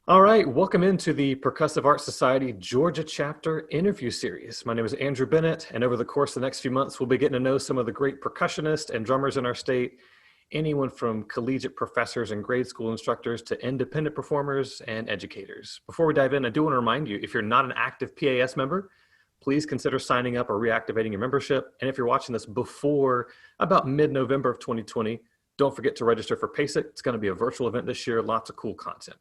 All right, welcome into the Percussive Art Society Georgia Chapter interview series. My name is Andrew Bennett, and over the course of the next few months, we'll be getting to know some of the great percussionists and drummers in our state, anyone from collegiate professors and grade school instructors to independent performers and educators. Before we dive in, I do want to remind you, if you're not an active PAS member, please consider signing up or reactivating your membership. And if you're watching this before about mid-November of 2020, don't forget to register for PASIC. It's going to be a virtual event this year, lots of cool content.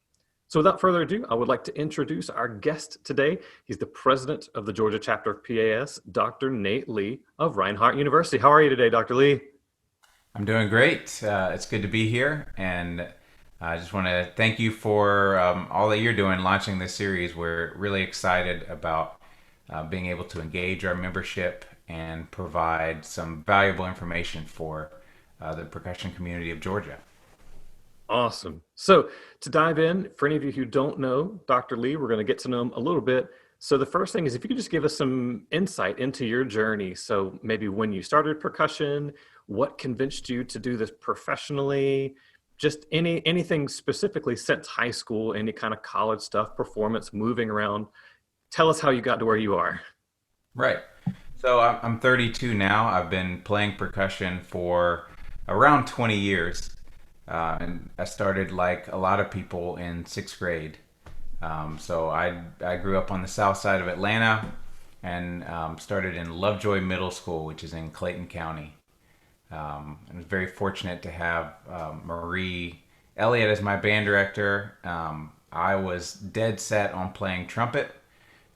So without further ado, I would like to introduce our guest today. He's the president of the Georgia chapter of PAS, Dr. Nate Lee of Reinhardt University. How are you today, Dr. Lee? I'm doing great. It's good to be here, and I just want to thank you for all that you're doing launching this series. We're really excited about being able to engage our membership and provide some valuable information for the percussion community of Georgia. Awesome. So to dive in, for any of you who don't know Dr. Lee, we're going to get to know him a little bit. So the first thing is if you could just give us some insight into your journey. So maybe when you started percussion, what convinced you to do this professionally? Just anything specifically since high school, any kind of college stuff, performance, moving around. Tell us how you got to where you are. Right. So I'm 32 now. I've been playing percussion for around 20 years. And I started like a lot of people in sixth grade. So I grew up on the south side of Atlanta and started in Lovejoy Middle School, which is in Clayton County. I was very fortunate to have Marie Elliott as my band director. I was dead set on playing trumpet.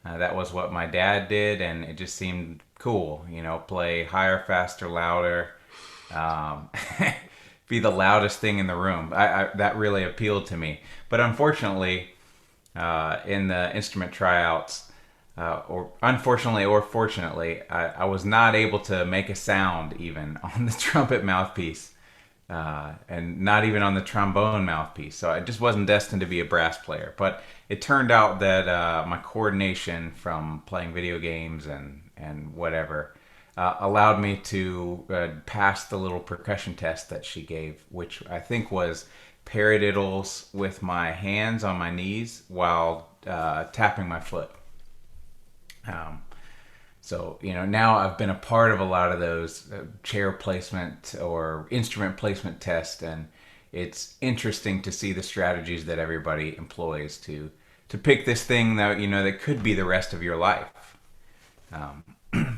That was what my dad did, and it just seemed cool, play higher, faster, louder. Um, be the loudest thing in the room. That really appealed to me. But unfortunately, in the instrument tryouts, or unfortunately or fortunately, I was not able to make a sound even on the trumpet mouthpiece, and not even on the trombone mouthpiece. So I just wasn't destined to be a brass player. But it turned out that my coordination from playing video games and whatever allowed me to pass the little percussion test that she gave, which I think was paradiddles with my hands on my knees while tapping my foot. Um, so now I've been a part of a lot of those chair placement or instrument placement tests, and it's interesting to see the strategies that everybody employs to pick this thing that could be the rest of your life. Um,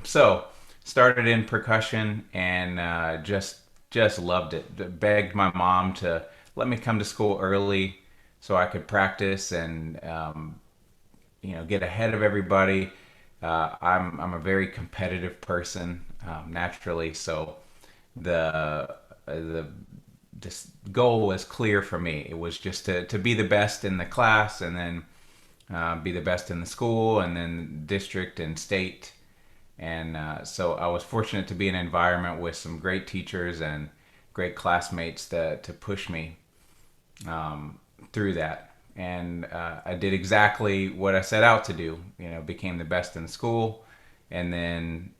so started in percussion and just loved it. Begged my mom to let me come to school early so I could practice and get ahead of everybody. I'm a very competitive person naturally, so the this goal was clear for me. It was just to be the best in the class, and then be the best in the school, and then district and state. And so I was fortunate to be in an environment with some great teachers and great classmates to push me through that. And I did exactly what I set out to do. Became the best in school, and then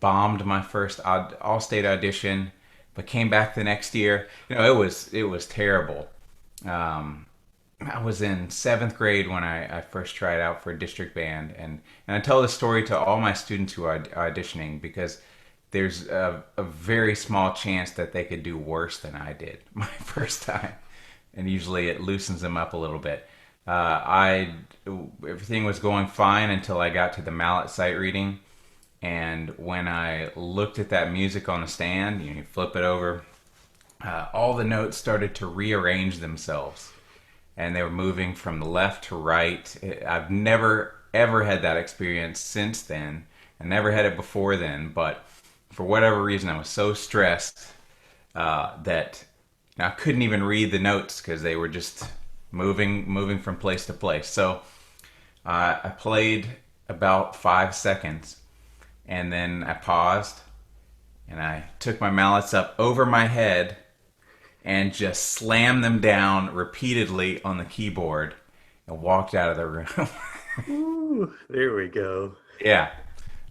bombed my first all-state audition, but came back the next year. It was terrible. Um, I was in seventh grade when I first tried out for a district band, and I tell this story to all my students who are auditioning because there's a very small chance that they could do worse than I did my first time, and usually it loosens them up a little bit. I Everything was going fine until I got to the mallet sight reading, and when I looked at that music on the stand, you flip it over, all the notes started to rearrange themselves and they were moving from the left to right. I've never ever had that experience since then. I never had it before then, but for whatever reason, I was so stressed that I couldn't even read the notes because they were just moving from place to place. So I played about 5 seconds, and then I paused, and I took my mallets up over my head and just slammed them down repeatedly on the keyboard and walked out of the room. Ooh, there we go. Yeah.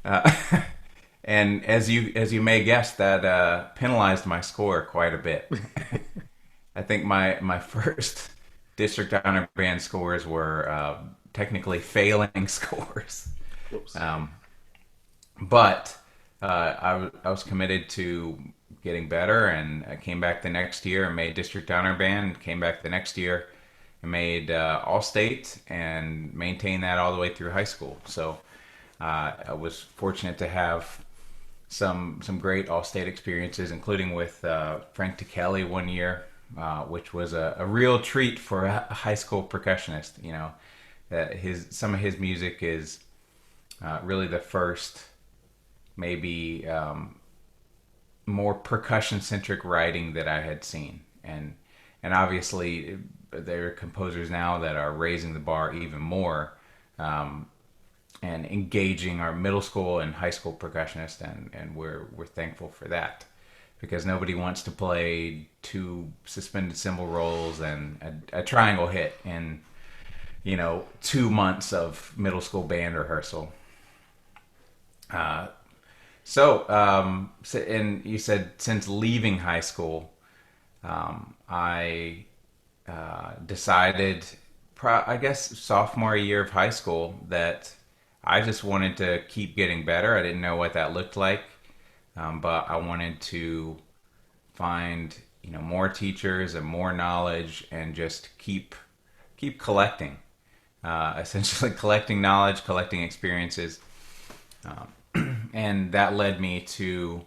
Uh, and as you may guess, that penalized my score quite a bit. I think my first district honor band scores were technically failing scores. Whoops. Um, but I was committed to getting better, and I came back the next year and made district honor band. Came back the next year and made all state, and maintained that all the way through high school. So I was fortunate to have some great all state experiences, including with Frank Kelly one year, which was a real treat for a high school percussionist. You know, his some of his music is really the first, maybe more percussion centric writing that I had seen, and obviously there are composers now that are raising the bar even more. And engaging our middle school and high school percussionists, and we're thankful for that, because nobody wants to play two suspended cymbal rolls and a triangle hit in 2 months of middle school band rehearsal. And you said since leaving high school, I decided, I guess sophomore year of high school, that I just wanted to keep getting better. I didn't know what that looked like, but I wanted to find more teachers and more knowledge, and just keep collecting, essentially collecting knowledge, collecting experiences, and that led me to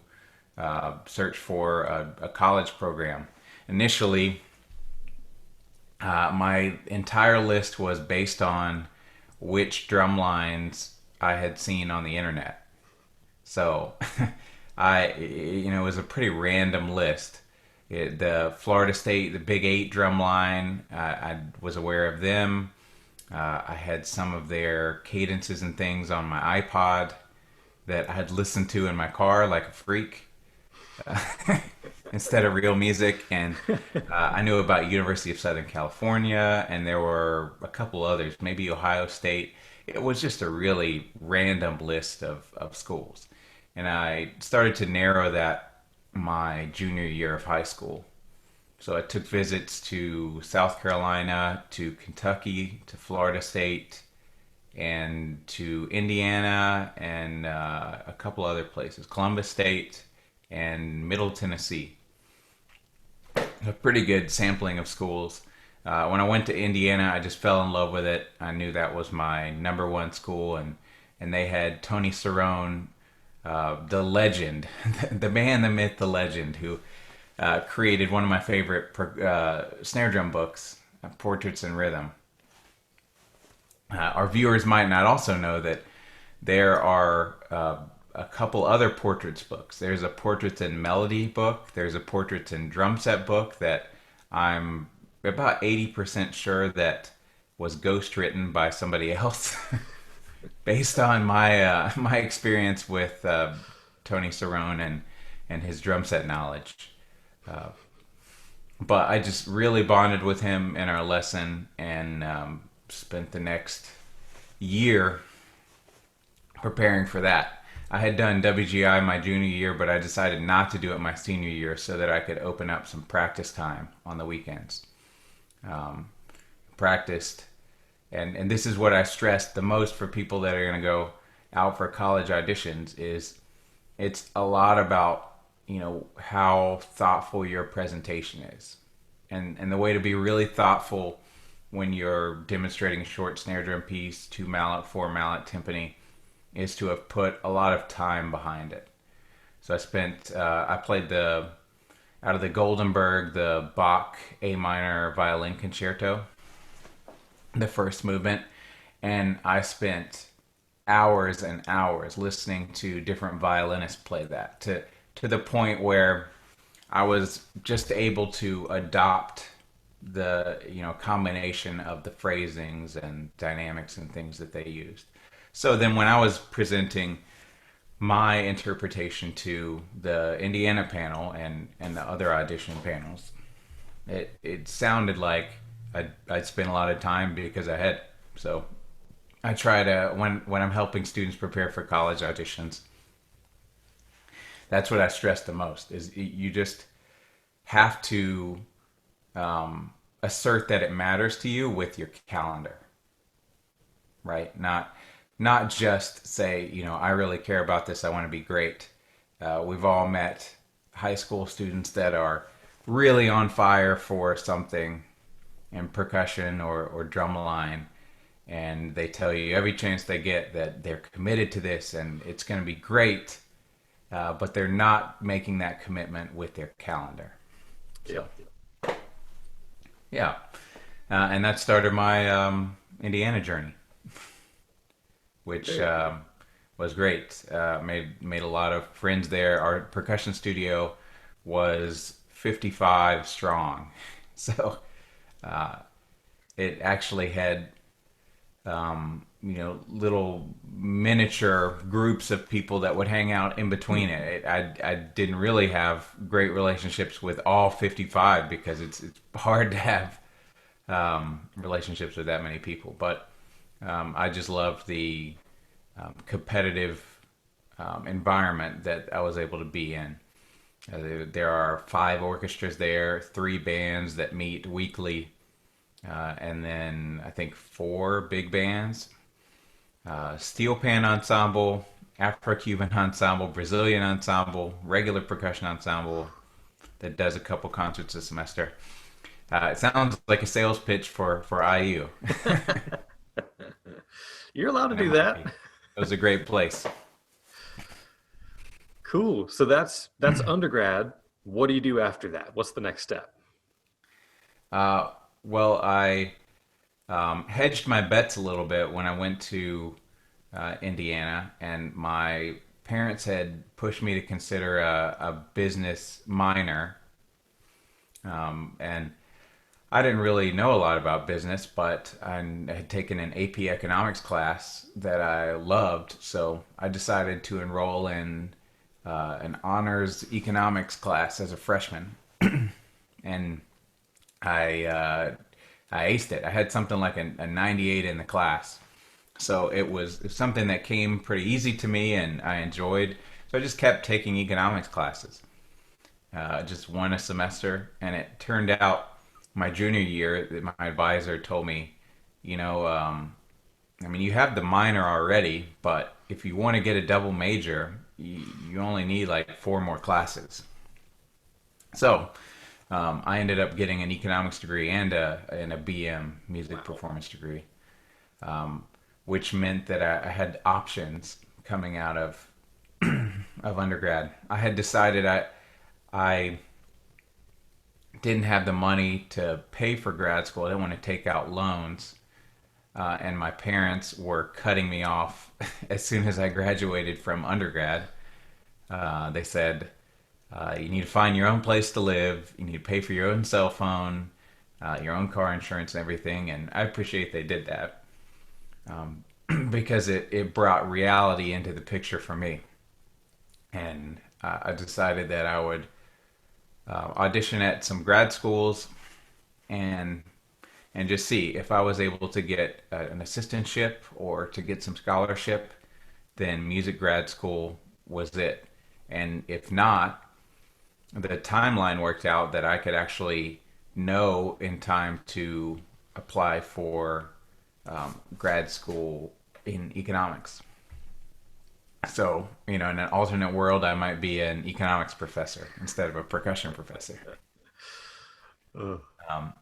search for a college program. Initially, my entire list was based on which drum lines I had seen on the internet. So it was a pretty random list. The Florida State, the Big Eight drum line, I was aware of them. I had some of their cadences and things on my iPod that I had listened to in my car like a freak, instead of real music. And I knew about University of Southern California, and there were a couple others, maybe Ohio State. It was just a really random list of schools. And I started to narrow that my junior year of high school. So I took visits to South Carolina, to Kentucky, to Florida State, and to Indiana, and a couple other places, Columbus State and Middle Tennessee. A pretty good sampling of schools. When I went to Indiana, I just fell in love with it. I knew that was my number one school, and they had Tony Cerrone, the legend, the man, the myth, the legend, who created one of my favorite snare drum books, Portraits in Rhythm. Our viewers might not also know that there are a couple other portraits books. There's a Portraits in Melody book. There's a Portraits in Drum Set book that I'm about 80% sure that was ghostwritten by somebody else, based on my experience with Tony Cerrone and his drum set knowledge. But I just really bonded with him in our lesson, and spent the next year preparing for that. I had done WGI my junior year, but I decided not to do it my senior year so that I could open up some practice time on the weekends. Practiced, and this is what I stressed the most for people that are going to go out for college auditions, is it's a lot about how thoughtful your presentation is, and the way to be really thoughtful when you're demonstrating a short snare drum piece, 2 mallet, 4 mallet timpani, is to have put a lot of time behind it. So I played out of the Goldenberg, the Bach A minor violin concerto, the first movement, and I spent hours and hours listening to different violinists play that, to the point where I was just able to adopt the combination of the phrasings and dynamics and things that they used. So then when I was presenting my interpretation to the Indiana panel and the other audition panels, it sounded like I'd spent a lot of time because I had. So I try to, when I'm helping students prepare for college auditions, that's what I stress the most, is you just have to assert that it matters to you with your calendar, right? Not just say, I really care about this. I want to be great. We've all met high school students that are really on fire for something in percussion or drumline, and they tell you every chance they get that they're committed to this and it's going to be great, but they're not making that commitment with their calendar. Yeah. So, yeah. And that started my Indiana journey, which was great. Made a lot of friends there. Our percussion studio was 55 strong, so uh, it actually had little miniature groups of people that would hang out in between it. I didn't really have great relationships with all 55 because it's hard to have relationships with that many people. But I just loved the competitive environment that I was able to be in. There are 5 orchestras there, 3 bands that meet weekly, and then I think 4 big bands. Steel pan ensemble, Afro-Cuban ensemble, Brazilian ensemble, regular percussion ensemble that does a couple concerts a semester. It sounds like a sales pitch for IU. You're allowed to And it do might be. that. It was a great place. Cool. So that's undergrad. What do you do after that? What's the next step? Uh, well, I hedged my bets a little bit when I went to Indiana, and my parents had pushed me to consider a business minor. And I didn't really know a lot about business, but I had taken an AP economics class that I loved, so I decided to enroll in an honors economics class as a freshman, and I I aced it. I had something like a 98 in the class, so it was something that came pretty easy to me, and I enjoyed. So I just kept taking economics classes, just one a semester, and it turned out my junior year that my advisor told me, I mean, you have the minor already, but if you want to get a double major, you only need like 4 more classes. So I ended up getting an economics degree and a BM music performance degree, which meant that I had options coming out of undergrad. I had decided I didn't have the money to pay for grad school. I didn't want to take out loans, and my parents were cutting me off as soon as I graduated from undergrad. They said, you need to find your own place to live. You need to pay for your own cell phone, your own car insurance, and everything. And I appreciate they did that, because it brought reality into the picture for me. And I decided that I would audition at some grad schools and just see if I was able to get an assistantship or to get some scholarship. Then music grad school was it. And if not, the timeline worked out that I could actually know in time to apply for grad school in economics. So, in an alternate world, I might be an economics professor instead of a percussion professor. Ugh. Um,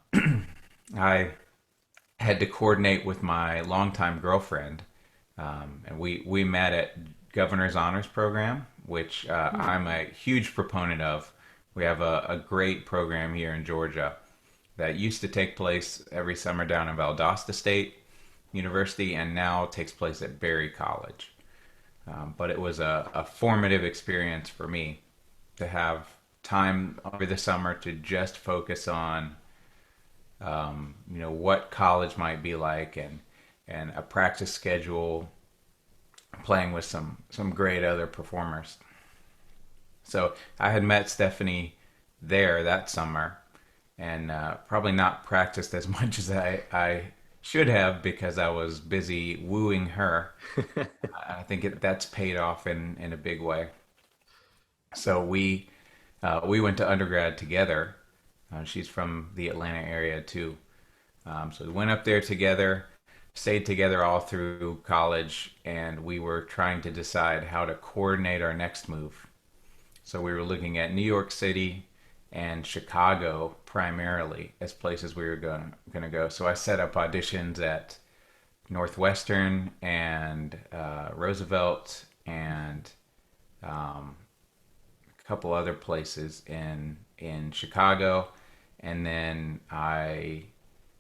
I had to coordinate with my longtime girlfriend, and we met at Governor's Honors Program, which I'm a huge proponent of. We have a great program here in Georgia that used to take place every summer down in Valdosta State University and now takes place at Berry College. But it was a formative experience for me to have time over the summer to just focus on, what college might be like, and a practice schedule, playing with some great other performers. So I had met Stephanie there that summer, and probably not practiced as much as I should have because I was busy wooing her. I think that's paid off in a big way. So we went to undergrad together, She's from the Atlanta area too. So we went up there together, stayed together all through college, and we were trying to decide how to coordinate our next move. So we were looking at New York City and Chicago primarily as places we were going to go. So I set up auditions at Northwestern and Roosevelt and a couple other places in Chicago, and then I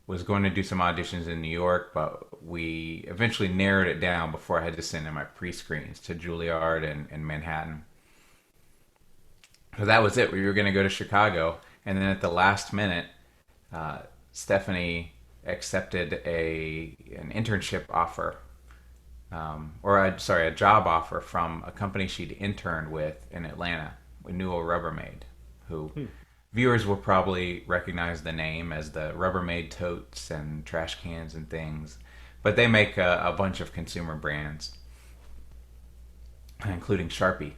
was going to do some auditions in New York, but we eventually narrowed it down before I had to send in my pre-screens to Juilliard and Manhattan. So that was it. We were going to go to Chicago, and then at the last minute, Stephanie accepted an internship offer, a job offer from a company she'd interned with in Atlanta, Newell Rubbermaid, who viewers will probably recognize the name as the Rubbermaid totes and trash cans and things, but they make a bunch of consumer brands, including Sharpie.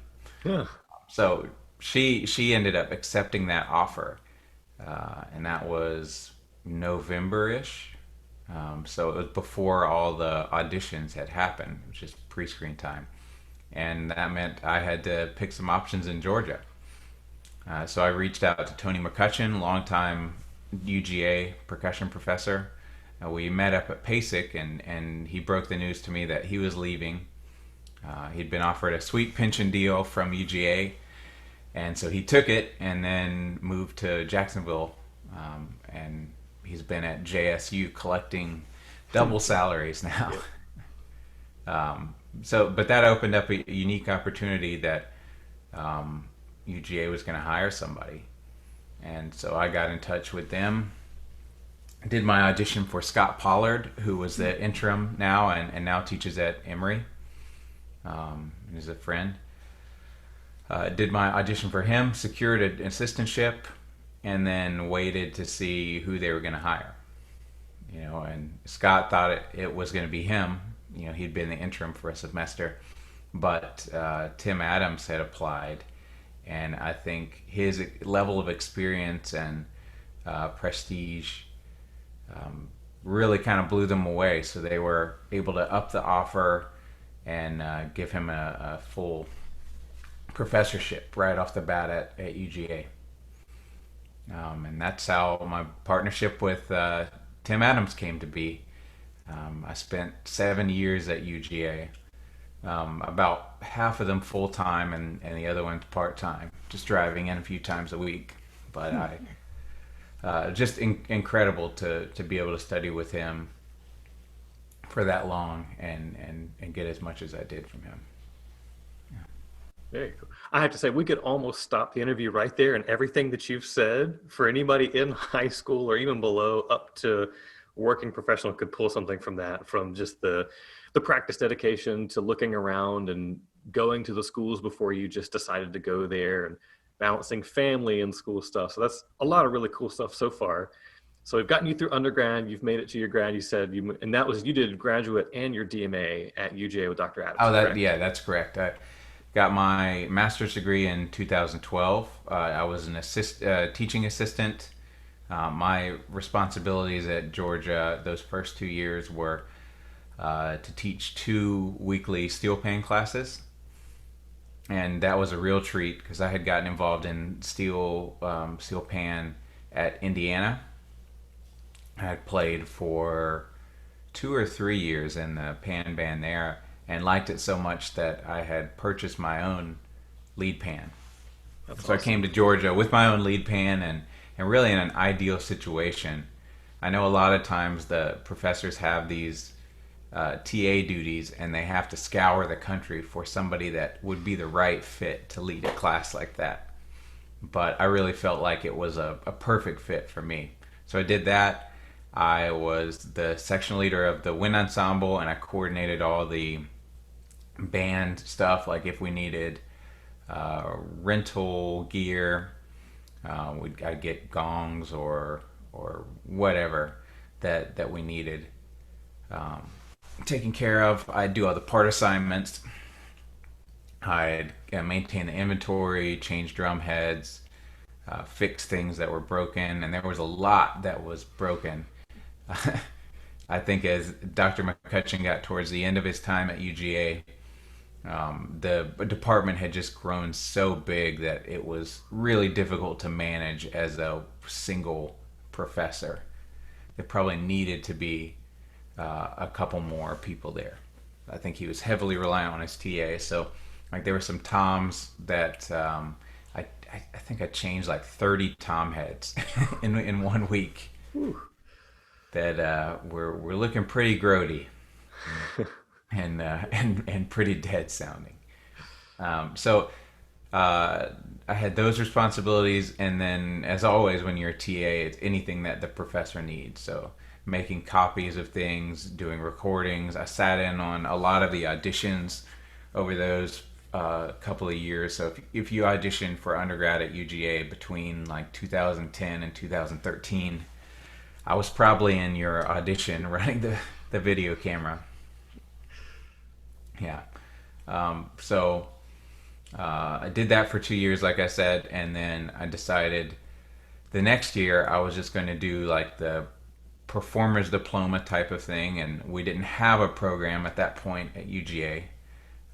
Yeah. So she ended up accepting that offer, and that was November-ish. So it was before all the auditions had happened, which is pre-screen time, and that meant I had to pick some options in Georgia. So I reached out to Tony McCutcheon, longtime UGA percussion professor. We met up at PASIC, and he broke the news to me that he was leaving. He'd been offered a sweet pension deal from UGA, and so he took it and then moved to Jacksonville, and he's been at JSU collecting double salaries now. But that opened up a unique opportunity that UGA was going to hire somebody, and so I got in touch with them. Did my audition for Scott Pollard, who was the interim now and now teaches at Emory, and is a friend. Did my audition for him, secured an assistantship, and then waited to see who they were going to hire. And Scott thought it was going to be him. He'd been the interim for a semester, but Tim Adams had applied, and I think his level of experience and prestige really kind of blew them away. So they were able to up the offer and give him a full professorship right off the bat at UGA. And that's how my partnership with Tim Adams came to be. I spent 7 years at UGA, about half of them full time and the other ones part time, just driving in a few times a week. But just incredible to be able to study with him for that long and get as much as I did from him. Very cool. I have to say, we could almost stop the interview right there, and everything that you've said for anybody in high school or even below up to working professional could pull something from that, from just the practice dedication to looking around and going to the schools before you just decided to go there, and balancing family and school stuff. So that's a lot of really cool stuff so far. So we've gotten you through undergrad, you've made it to your grad, you said, and that was, you did graduate and your DMA at UGA with Dr. Adams. Oh, correct? yeah, that's correct. I got my master's degree in 2012. I was an teaching assistant. My responsibilities at Georgia those first 2 years were to teach 2 weekly steel pan classes, and that was a real treat because I had gotten involved in steel pan at Indiana. I had played for 2 or 3 years in the pan band there, and liked it so much that I had purchased my own lead pan. That's So I awesome. came to Georgia with my own lead pan and really in an ideal situation. I know a lot of times the professors have these TA duties and they have to scour the country for somebody that would be the right fit to lead a class like that. But I really felt like it was a perfect fit for me. So I did that. I was the section leader of the wind ensemble, and I coordinated all the band stuff, like if we needed rental gear, I'd get gongs or whatever that we needed taken care of. I'd do all the part assignments. I'd maintain the inventory, change drum heads, fix things that were broken, and there was a lot that was broken. I think as Dr. McCutcheon got towards the end of his time at UGA, the department had just grown so big that it was really difficult to manage as a single professor. There probably needed to be a couple more people there. I think he was heavily reliant on his TA. So, like, there were some toms that I think I changed like 30 tom heads in 1 week Whew. that were looking pretty grody and pretty dead sounding. So I had those responsibilities, and then, as always, when you're a TA, it's anything that the professor needs. So making copies of things, doing recordings. I sat in on a lot of the auditions over those couple of years. So if you auditioned for undergrad at UGA between like 2010 and 2013, I was probably in your audition running the video camera. Yeah. So I did that for 2 years, like I said, and then I decided the next year I was just going to do like the performer's diploma type of thing, and we didn't have a program at that point at UGA.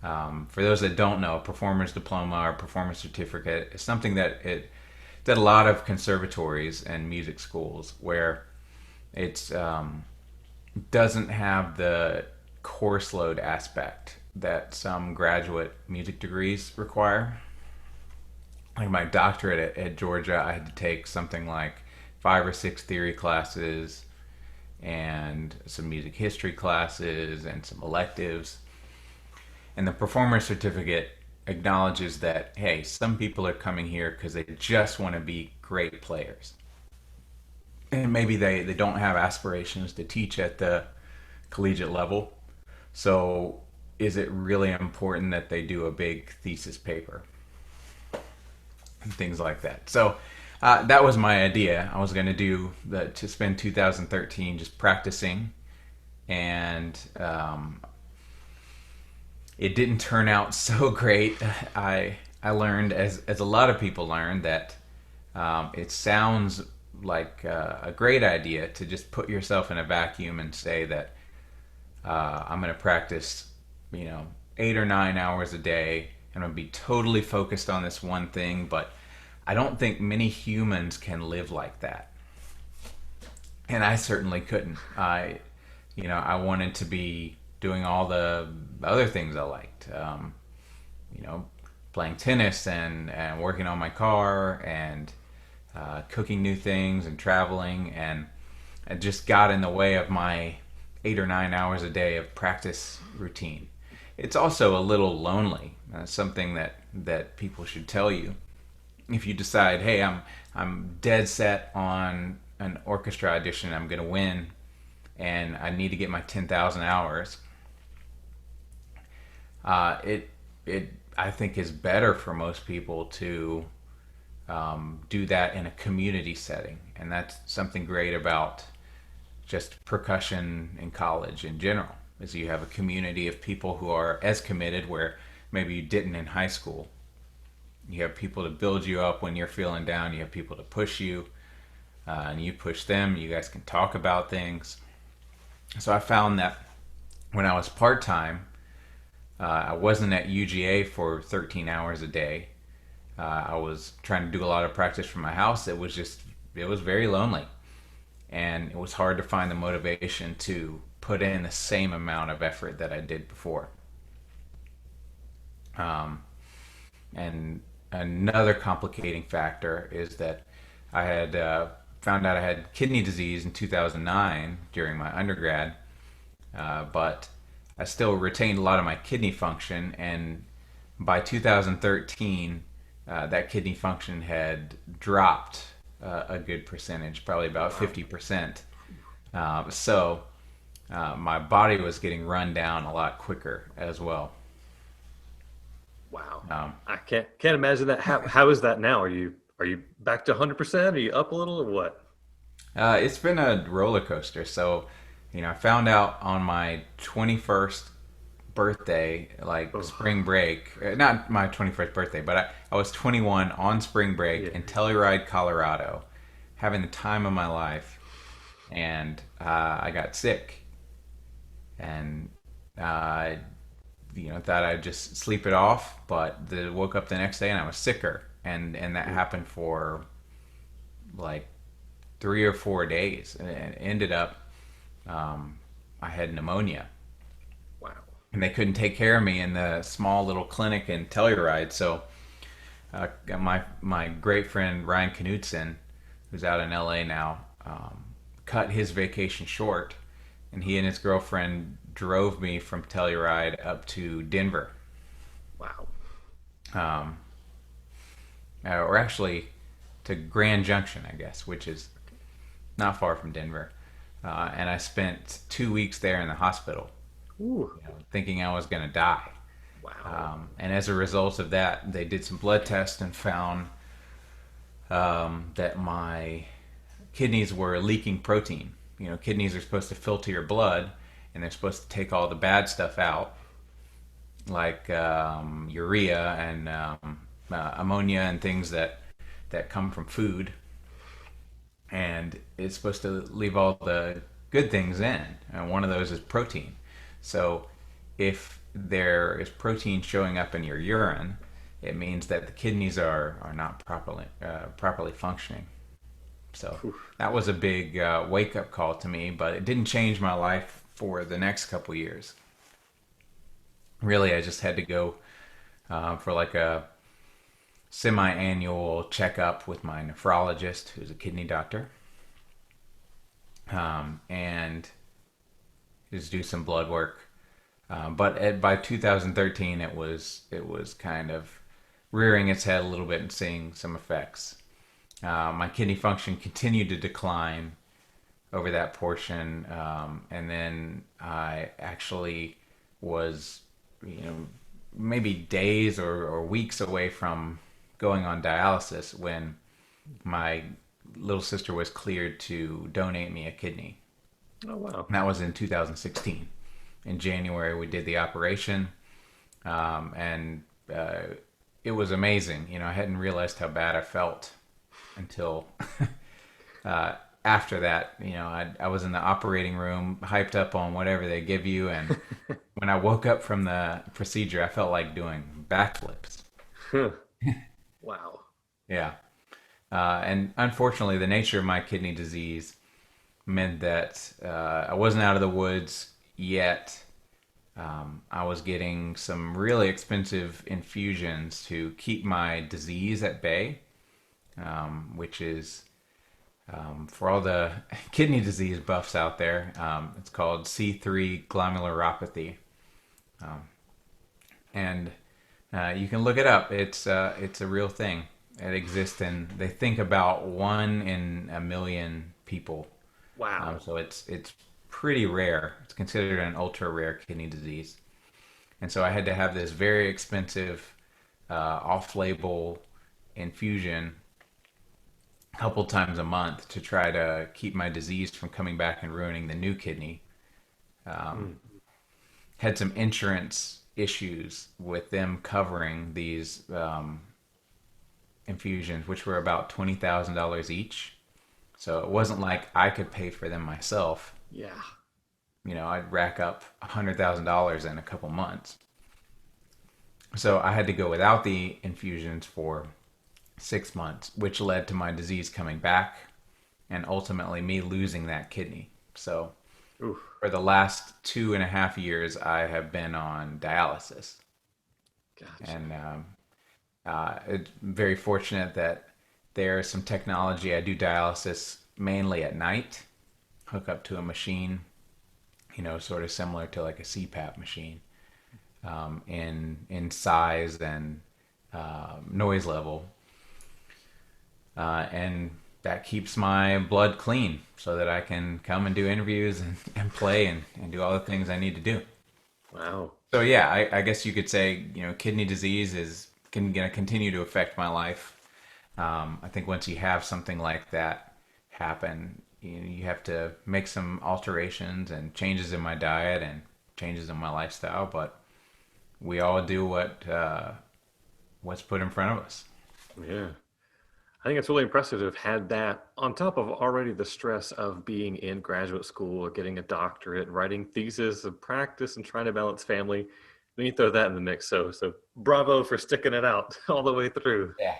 For those that don't know, a performer's diploma or performance certificate is something that a lot of conservatories and music schools where it's doesn't have the course load aspect that some graduate music degrees require. Like my doctorate at Georgia, I had to take something like 5 or 6 theory classes and some music history classes and some electives. And the performer certificate acknowledges that, hey, some people are coming here because they just want to be great players. And maybe they don't have aspirations to teach at the collegiate level. So is it really important that they do a big thesis paper? And things like that. So that was my idea. I was going to spend 2013 just practicing, and it didn't turn out so great. I learned, as a lot of people learn, that it sounds like a great idea to just put yourself in a vacuum and say that I'm going to practice, 8 or 9 hours a day, and I'm going to be totally focused on this one thing. But I don't think many humans can live like that, and I certainly couldn't. I wanted to be doing all the other things I liked, playing tennis and working on my car and cooking new things and traveling, and it just got in the way of my 8 or 9 hours a day of practice routine. It's also a little lonely. Something that people should tell you. If you decide, hey, I'm dead set on an orchestra audition, I'm going to win, and I need to get my 10,000 hours. It I think is better for most people to do that in a community setting, and that's something great about just percussion in college in general. Is you have a community of people who are as committed where maybe you didn't in high school. You have people to build you up when you're feeling down. You have people to push you, and you push them. You guys can talk about things. So I found that when I was part-time, I wasn't at UGA for 13 hours a day. I was trying to do a lot of practice from my house. It was very lonely. And it was hard to find the motivation to put in the same amount of effort that I did before. And another complicating factor is that I had found out I had kidney disease in 2009 during my undergrad, but I still retained a lot of my kidney function, and by 2013, that kidney function had dropped a good percentage, probably about 50%. So my body was getting run down a lot quicker as well. Wow. Um, I can't imagine that. How is that now? Are you back to 100%? Are you up a little or what? it's been a roller coaster. So, I found out on my 21st birthday, like Oh, spring break, not my 21st birthday, but I was 21 on spring break yeah. in Telluride, Colorado, having the time of my life, and I got sick, and uh, thought I'd just sleep it off, but woke up the next day and I was sicker, and that Ooh, happened for like 3 or 4 days, and it ended up um, I had pneumonia, wow. and they couldn't take care of me in the small little clinic in Telluride. So my great friend Ryan Knudsen, who's out in LA now, cut his vacation short, and he and his girlfriend drove me from Telluride up to Denver, Wow. um, or actually to Grand Junction, I guess, which is not far from Denver. And I spent 2 weeks there in the hospital, Ooh, thinking I was going to die. wow. And as a result of that, they did some blood tests and found that my kidneys were leaking protein. Kidneys are supposed to filter your blood, and they're supposed to take all the bad stuff out, like urea and ammonia and things that come from food, and it's supposed to leave all the good things in. And one of those is protein. So if there is protein showing up in your urine, it means that the kidneys are not properly functioning. So Ooh, that was a big wake up call to me, but it didn't change my life for the next couple years. Really, I just had to go for like a semi-annual checkup with my nephrologist, who's a kidney doctor, and just do some blood work. By 2013, it was kind of rearing its head a little bit and seeing some effects. My kidney function continued to decline over that portion, and then I actually was, maybe days or weeks away from going on dialysis when my little sister was cleared to donate me a kidney. oh, wow. And that was in 2016. In January, we did the operation, and it was amazing. I hadn't realized how bad I felt until uh, after that. I was in the operating room, hyped up on whatever they give you, and when I woke up from the procedure, I felt like doing backflips. Huh. Wow. Yeah. And unfortunately, the nature of my kidney disease meant that I wasn't out of the woods yet. I was getting some really expensive infusions to keep my disease at bay, which is for all the kidney disease buffs out there. It's called C3 glomerulopathy, and you can look it up. It's a real thing. It exists, and they think about 1 in 1 million people. Wow. So it's pretty rare. It's considered an ultra rare kidney disease, and so I had to have this very expensive off-label infusion a couple times a month to try to keep my disease from coming back and ruining the new kidney. Mm. Had some insurance issues with them covering these infusions, which were about $20,000 each. So it wasn't like I could pay for them myself. Yeah. I'd rack up $100,000 in a couple months. So I had to go without the infusions for 6 months, which led to my disease coming back and ultimately me losing that kidney. So Ooh, for the last 2.5 years, I have been on dialysis. gotcha. And it's very fortunate that there's some technology. I do dialysis mainly at night, hook up to a machine, sort of similar to like a CPAP machine, in size and noise level, and that keeps my blood clean so that I can come and do interviews and play and do all the things I need to do. Wow. So yeah, I guess you could say kidney disease is gonna continue to affect my life. I think once you have something like that happen, you have to make some alterations and changes in my diet and changes in my lifestyle. But we all do what's put in front of us. Yeah. I think it's really impressive to have had that on top of already the stress of being in graduate school or getting a doctorate, writing thesis and practice and trying to balance family. Then you throw that in the mix. So bravo for sticking it out all the way through. Yeah.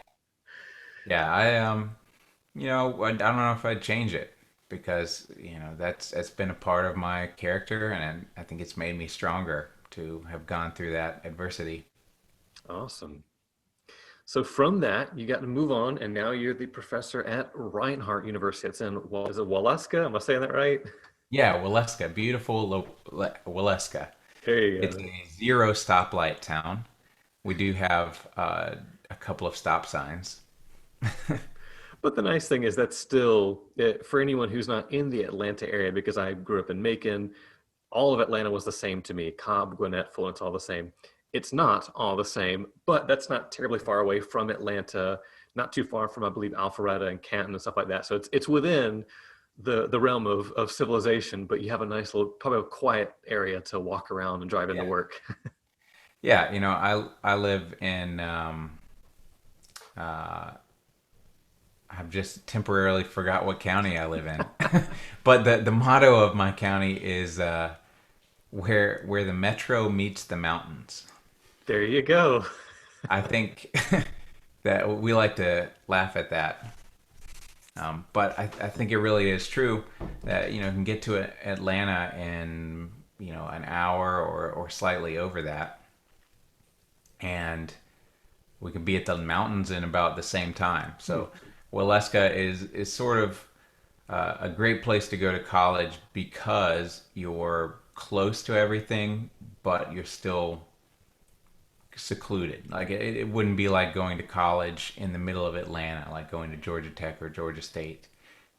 Yeah, I don't know if I'd change it because that's been a part of my character, and I think it's made me stronger to have gone through that adversity. Awesome. So from that, you got to move on, and now you're the professor at Reinhardt University. It's in, is it Waleska? Am I saying that right? Yeah, Waleska, beautiful Waleska. There you It's go. a zero stoplight town. We do have a couple of stop signs. But the nice thing is that's still, for anyone who's not in the Atlanta area, because I grew up in Macon, all of Atlanta was the same to me. Cobb, Gwinnett, Fulton, it's all the same. It's not all the same, but that's not terribly far away from Atlanta, not too far from, I believe, Alpharetta and Canton and stuff like that. So it's within the realm of civilization, but you have a nice little, probably a quiet area to walk around and drive into Yeah. work. Yeah, I live in uh, I've just temporarily forgot what county I live in. But the motto of my county is where the metro meets the mountains. There you go. I think that we like to laugh at that. But I think it really is true that you can get to Atlanta in an hour or slightly over that, and we could be at the mountains in about the same time. So Waleska is sort of a great place to go to college because you're close to everything, but you're still secluded. Like it wouldn't be like going to college in the middle of Atlanta, like going to Georgia Tech or Georgia State.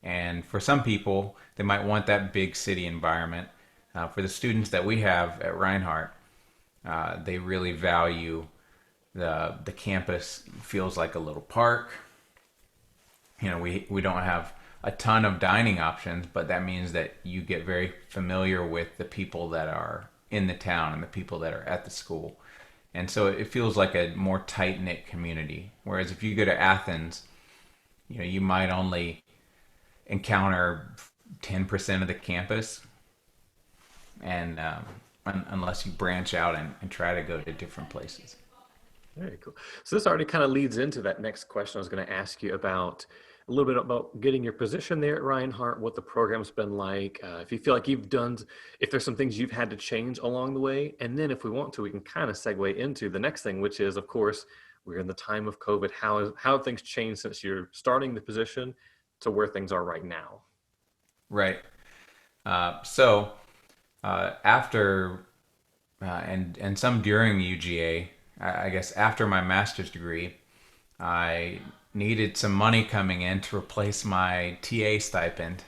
And for some people, they might want that big city environment. For the students that we have at Reinhardt, they really value the campus feels like a little park. We don't have a ton of dining options, but that means that you get very familiar with the people that are in the town and the people that are at the school. And so it feels like a more tight knit community. Whereas if you go to Athens, you might only encounter 10% of the campus, and unless you branch out and try to go to different places. Very cool. So this already kind of leads into that next question I was going to ask you about a little bit about getting your position there at Reinhardt, what the program's been like, if you feel like you've done, if there's some things you've had to change along the way, and then if we want to, we can kind of segue into the next thing, which is, of course, we're in the time of COVID. How have things changed since you're starting the position to where things are right now? Right. So after and some during UGA, I guess after my master's degree, I needed some money coming in to replace my TA stipend,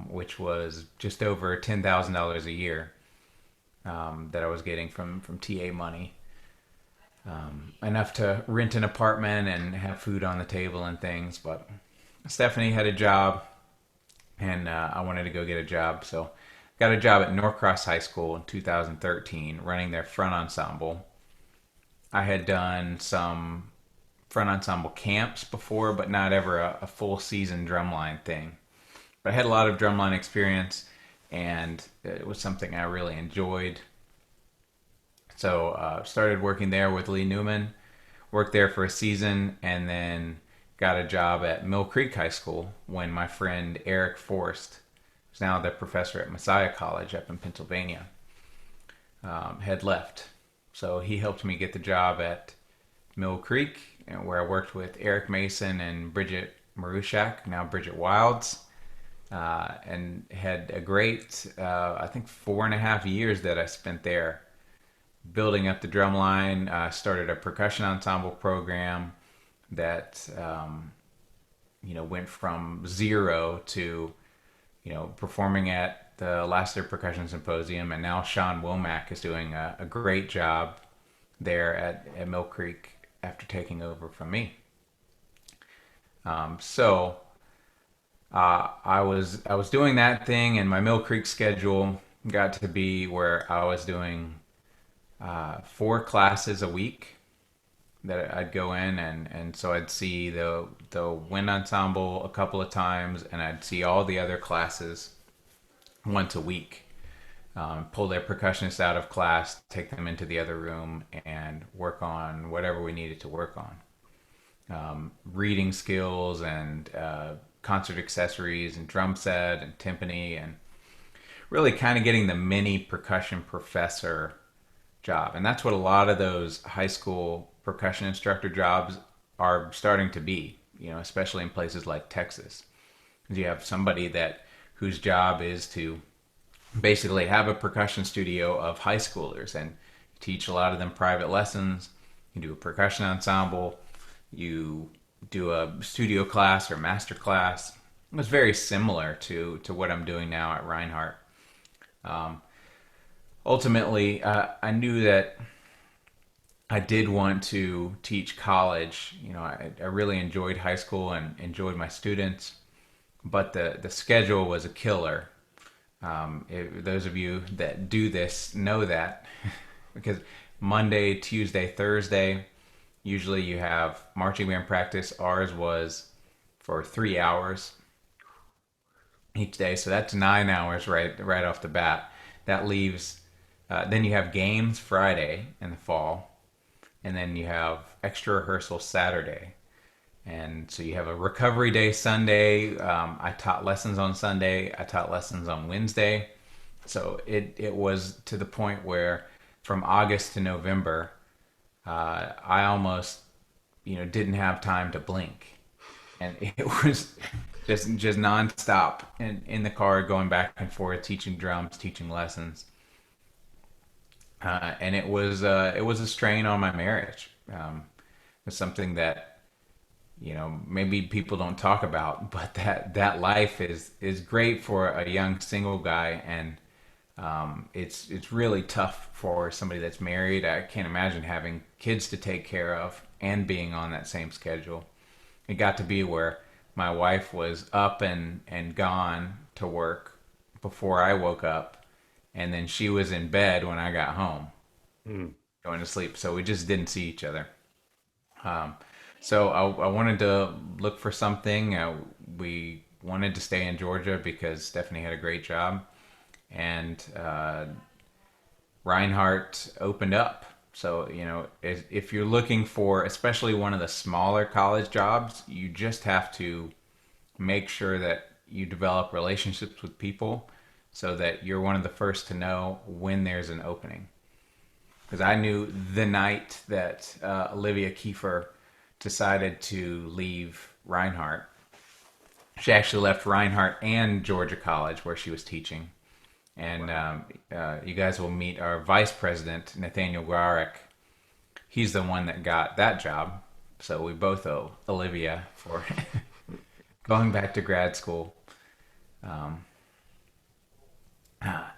which was just over $10,000 a year that I was getting from TA money. Enough to rent an apartment and have food on the table and things. But Stephanie had a job, and I wanted to go get a job. So got a job at Norcross High School in 2013, running their front ensemble. I had done some front ensemble camps before, but not ever a full season drumline thing. But I had a lot of drumline experience, and it was something I really enjoyed. So started working there with Lee Newman, worked there for a season, and then got a job at Mill Creek High School when my friend Eric Forst, who's now the professor at Messiah College up in Pennsylvania, had left. So he helped me get the job at Mill Creek, where I worked with Eric Mason and Bridget Marushak, now Bridget Wilds, and had a great, I think, 4.5 years that I spent there building up the drum line. Started a percussion ensemble program that went from zero to performing at the last year Percussion Symposium, and now Sean Womack is doing a great job there at Mill Creek after taking over from me. So I was doing that thing, and my Mill Creek schedule got to be where I was doing four classes a week that I'd go in, and so I'd see the wind ensemble a couple of times, and I'd see all the other classes once a week. Pull their percussionists out of class, take them into the other room, and work on whatever we needed to work on. Reading skills and concert accessories and drum set and timpani, and really kind of getting the mini percussion professor job. And that's what a lot of those high school percussion instructor jobs are starting to be, especially in places like Texas. Because you have somebody whose job is to basically have a percussion studio of high schoolers and teach a lot of them private lessons. You do a percussion ensemble, you do a studio class or master class. It was very similar to what I'm doing now at Reinhardt. Ultimately, I knew that I did want to teach college. I really enjoyed high school and enjoyed my students, but the schedule was a killer. Those of you that do this know that because Monday, Tuesday, Thursday, usually you have marching band practice. Ours was for 3 hours each day, so that's 9 hours right off the bat. That leaves. Then you have games Friday in the fall, and then you have extra rehearsal Saturday. And so you have a recovery day Sunday. I taught lessons on Sunday. I taught lessons on Wednesday. So it was to the point where from August to November, I almost, didn't have time to blink. And it was just nonstop in the car, going back and forth, teaching drums, teaching lessons. And it was a strain on my marriage. It was something that maybe people don't talk about, but that life is great for a young single guy, and it's really tough for somebody that's married. I can't imagine having kids to take care of and being on that same schedule. It got to be where my wife was up and gone to work before I woke up, and then she was in bed when I got home, going to sleep. So we just didn't see each other. So I wanted to look for something. We wanted to stay in Georgia because Stephanie had a great job, and Reinhardt opened up. So if you're looking for, especially one of the smaller college jobs, you just have to make sure that you develop relationships with people so that you're one of the first to know when there's an opening. Because I knew the night that Olivia Kiefer decided to leave Reinhardt. She actually left Reinhardt and Georgia College, where she was teaching. And you guys will meet our vice president, Nathaniel Garrick. He's the one that got that job. So we both owe Olivia for going back to grad school.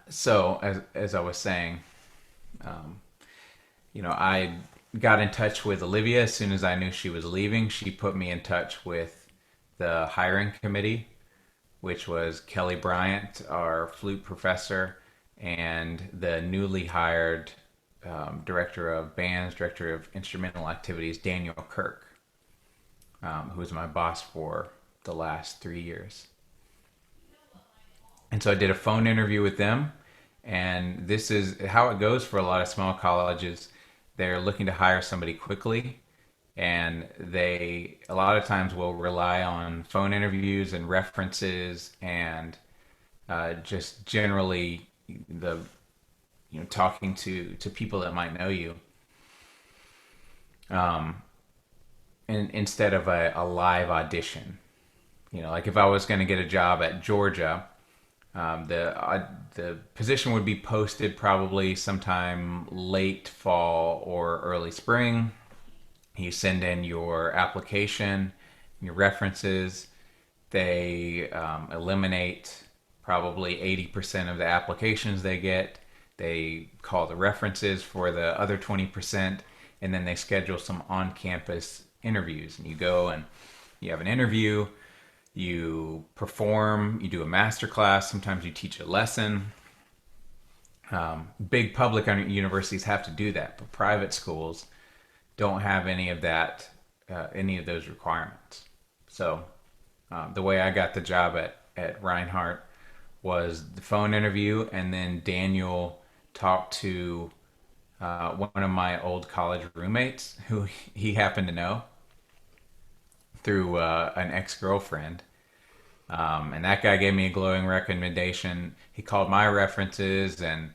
So as I was saying, I got in touch with Olivia as soon as I knew she was leaving. She put me in touch with the hiring committee, which was Kelly Bryant, our flute professor, and the newly hired director of bands, director of instrumental activities, Daniel Kirk, who was my boss for the last 3 years. And so I did a phone interview with them, and this is how it goes for a lot of small colleges. They're looking to hire somebody quickly, and they a lot of times will rely on phone interviews and references and just generally talking to people that might know you, and instead of a live audition. Like if I was going to get a job at Georgia, the position would be posted probably sometime late fall or early spring. You send in your application, your references. They eliminate probably 80% of the applications they get. They call the references for the other 20%, and then they schedule some on-campus interviews. And you go and you have an interview. You perform, you do a master class, sometimes you teach a lesson. Big public universities have to do that, but private schools don't have any of that, any of those requirements. So the way I got the job at Reinhardt was the phone interview, and then Daniel talked to one of my old college roommates who he happened to know through an ex girlfriend. And that guy gave me a glowing recommendation. He called my references, and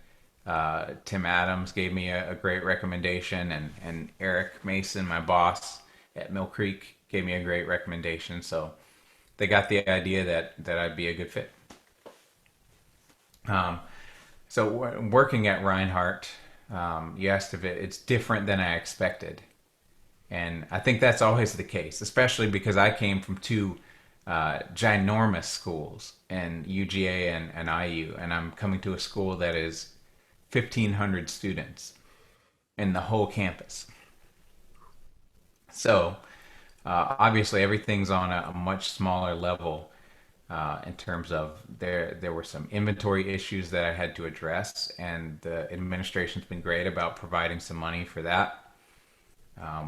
Tim Adams gave me a great recommendation, and Eric Mason, my boss at Mill Creek, gave me a great recommendation. So they got the idea that I'd be a good fit. Um, Working at Reinhardt, you asked if it's different than I expected. And I think that's always the case, especially because I came from two ginormous schools, and UGA and IU, and I'm coming to a school that is 1,500 students in the whole campus. So obviously everything's on a much smaller level in terms of there were some inventory issues that I had to address, and the administration's been great about providing some money for that.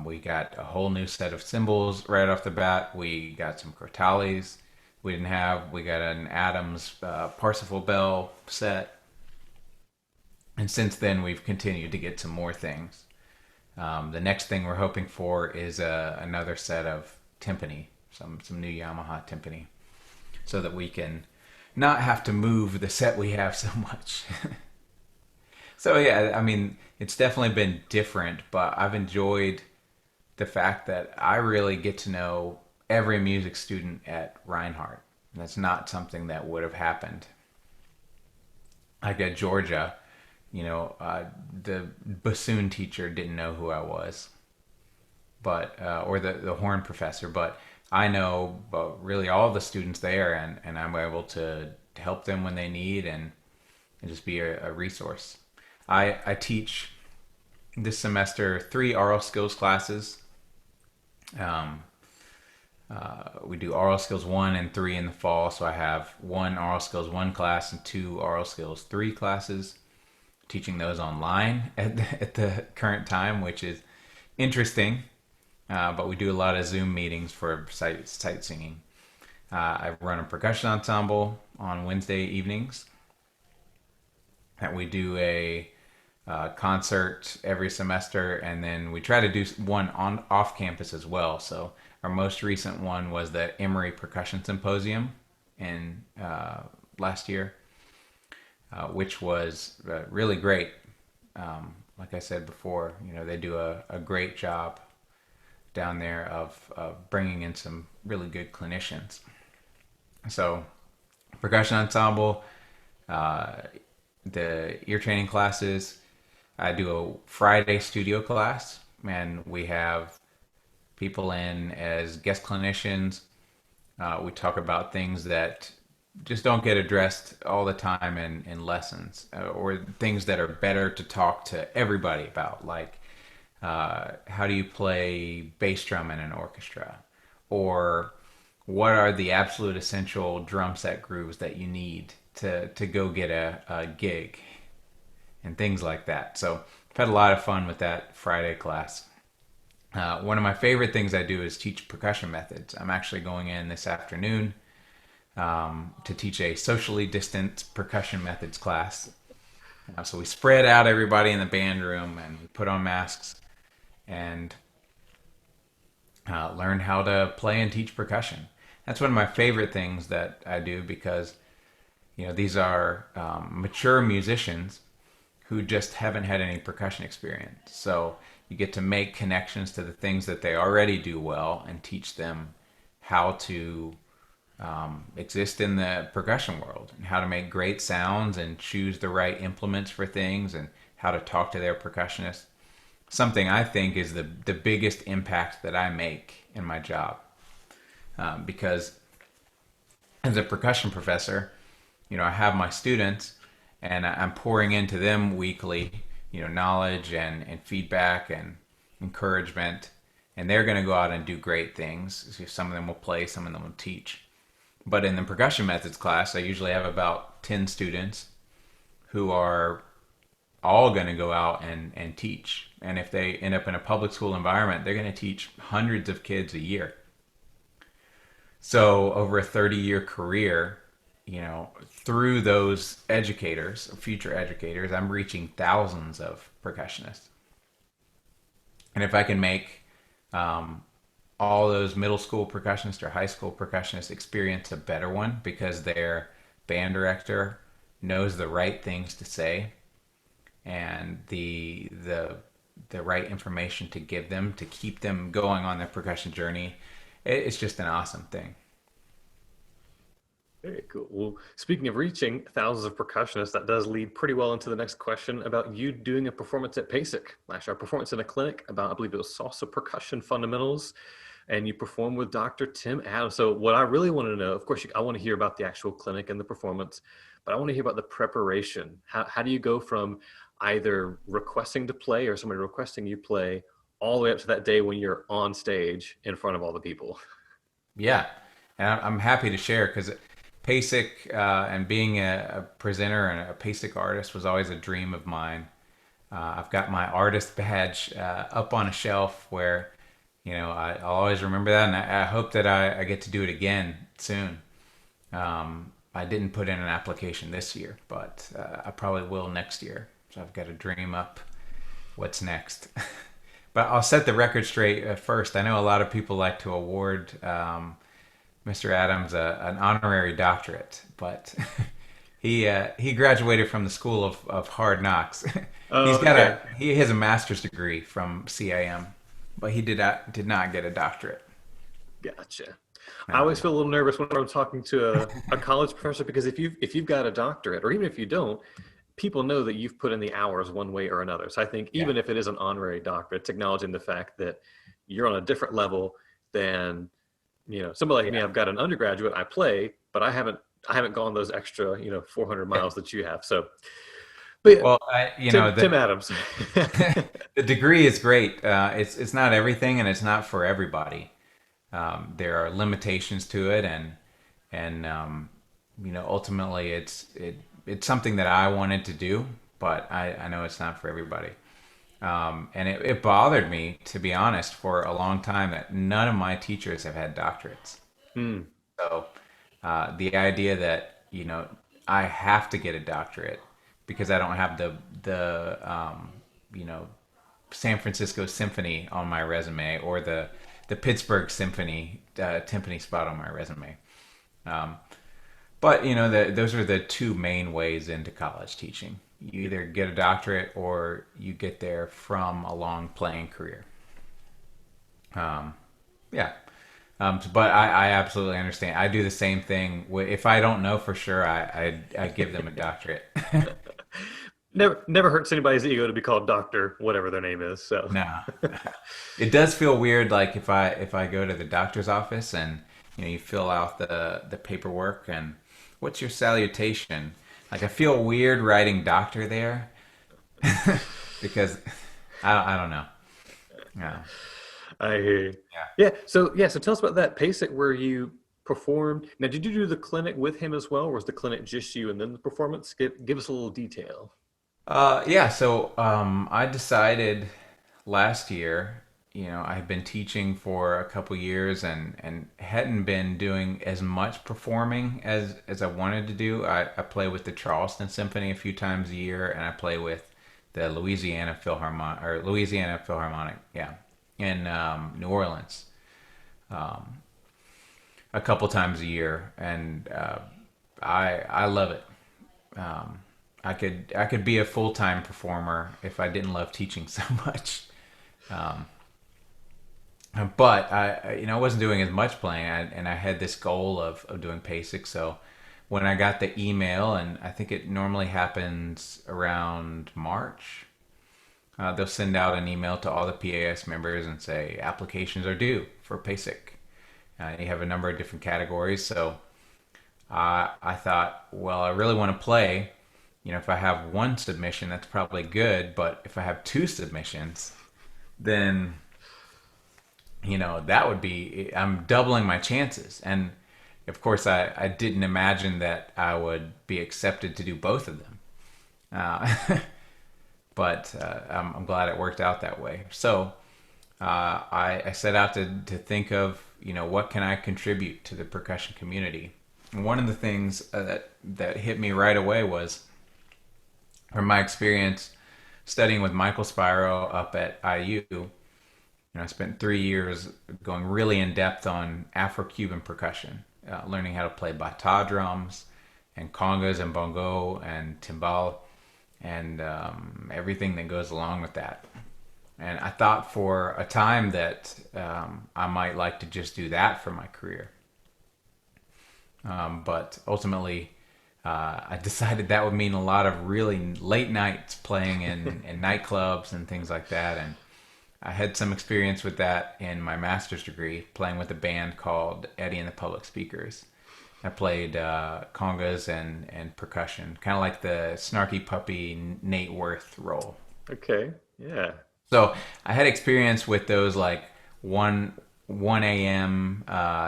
We got a whole new set of cymbals right off the bat. We got some crotales we didn't have. We got an Adams Parsifal bell set. And since then, we've continued to get some more things. The next thing we're hoping for is another set of timpani, some new Yamaha timpani, so that we can not have to move the set we have so much. So yeah, I mean, it's definitely been different, but I've enjoyed the fact that I really get to know every music student at Reinhardt. That's not something that would have happened. Like at Georgia, the bassoon teacher didn't know who I was, but or the horn professor, but I know really all the students there, and I'm able to help them when they need, and just be a resource. I teach this semester 3 oral skills classes. We do oral skills 1 and 3 in the fall, so I have 1 oral skills 1 class and 2 oral skills 3 classes. Teaching those online at the current time, which is interesting, but we do a lot of Zoom meetings for sightseeing. I run a percussion ensemble on Wednesday evenings. And we do a concert every semester, and then we try to do one on off campus as well. So our most recent one was the Emory Percussion Symposium in last year, which was really great. Like I said before, they do a great job down there of bringing in some really good clinicians. So percussion ensemble, the ear training classes. I do a Friday studio class, and we have people in as guest clinicians. We talk about things that just don't get addressed all the time in lessons, or things that are better to talk to everybody about, like how do you play bass drum in an orchestra, or what are the absolute essential drum set grooves that you need to go get a gig, and things like that. So I've had a lot of fun with that Friday class. One of my favorite things I do is teach percussion methods. I'm actually going in this afternoon to teach a socially distant percussion methods class. So we spread out everybody in the band room, and we put on masks and learn how to play and teach percussion. That's one of my favorite things that I do, because these are mature musicians who just haven't had any percussion experience. So you get to make connections to the things that they already do well and teach them how to exist in the percussion world, and how to make great sounds and choose the right implements for things, and how to talk to their percussionist. Something I think is the biggest impact that I make in my job. Because as a percussion professor, I have my students, and I'm pouring into them weekly, knowledge and feedback and encouragement, and they're going to go out and do great things. So some of them will play, some of them will teach. But in the percussion methods class, I usually have about 10 students who are all going to go out and teach. And if they end up in a public school environment, they're going to teach hundreds of kids a year. So over a 30-year career, through those educators, future educators, I'm reaching thousands of percussionists. And if I can make all those middle school percussionists or high school percussionists experience a better one because their band director knows the right things to say and the right information to give them to keep them going on their percussion journey, it's just an awesome thing. Very cool. Well, speaking of reaching thousands of percussionists, that does lead pretty well into the next question about you doing a performance at PASIC. Last year, a performance in a clinic about, I believe it was salsa percussion fundamentals, and you performed with Dr. Tim Adams. So what I really want to know, of course, I want to hear about the actual clinic and the performance, but I want to hear about the preparation. How do you go from either requesting to play or somebody requesting you play all the way up to that day when you're on stage in front of all the people? Yeah, and I'm happy to share because PASIC and being a presenter and a PASIC artist was always a dream of mine. I've got my artist badge up on a shelf where, I'll always remember that, and I hope that I get to do it again soon. I didn't put in an application this year, but I probably will next year. So I've got to dream up what's next. But I'll set the record straight first. I know a lot of people like to award Mr. Adams an honorary doctorate, but he graduated from the School of Hard Knocks. Oh, okay. He has a master's degree from CIM, but he did not get a doctorate. Gotcha. I No. always feel a little nervous when I'm talking to a college professor because if you've got a doctorate, or even if you don't, people know that you've put in the hours one way or another. So I think Yeah. even if it is an honorary doctorate, it's acknowledging the fact that you're on a different level than somebody like me. Yeah. I've got an undergraduate, I play, but I haven't gone those extra 400 Yeah. miles that you have. So, but yeah, Well, Tim Adams. the degree is great. It's not everything, and it's not for everybody. There are limitations to it, and ultimately it's something that I wanted to do, but I know it's not for everybody. And it bothered me, to be honest, for a long time that none of my teachers have had doctorates. Hmm. So the idea that I have to get a doctorate because I don't have the San Francisco Symphony on my resume or the Pittsburgh Symphony timpani spot on my resume. Um, but those are the two main ways into college teaching. You either get a doctorate or you get there from a long playing career. Um, yeah. But I absolutely understand. I do the same thing. If I don't know for sure, I give them a doctorate. Never hurts anybody's ego to be called doctor, whatever their name is. So No, it does feel weird. Like if I go to the doctor's office and you fill out the paperwork and what's your salutation? Like I feel weird writing doctor there because I don't know. Yeah, I hear you. yeah. Yeah. So tell us about that PASIC where you performed. Now, did you do the clinic with him as well, or was the clinic just you and then the performance? Give us a little detail. Yeah. So I decided last year. I had been teaching for a couple years and hadn't been doing as much performing as I wanted to do. I play with the Charleston Symphony a few times a year, and I play with the Louisiana Philharmonic, yeah, in New Orleans, a couple times a year, and I love it. I could be a full-time performer if I didn't love teaching so much. Um, but I wasn't doing as much playing, and I had this goal of doing PASIC. So when I got the email, and I think it normally happens around March, they'll send out an email to all the PAS members and say applications are due for PASIC. You have a number of different categories, so I thought, well, I really want to play. If I have one submission, that's probably good. But if I have two submissions, then that would be, I'm doubling my chances. And of course, I didn't imagine that I would be accepted to do both of them. but I'm glad it worked out that way. So I set out to think of, what can I contribute to the percussion community. And one of the things that hit me right away was from my experience studying with Michael Spiro up at IU. I spent 3 years going really in depth on Afro-Cuban percussion, learning how to play bata drums and congas and bongo and timbal and everything that goes along with that. And I thought for a time that I might like to just do that for my career. But ultimately, I decided that would mean a lot of really late nights playing in nightclubs and things like that. And I had some experience with that in my master's degree, playing with a band called Eddie and the Public Speakers. I played congas and percussion, kind of like the snarky puppy Nate Worth role. Okay. Yeah. So I had experience with those like one a.m.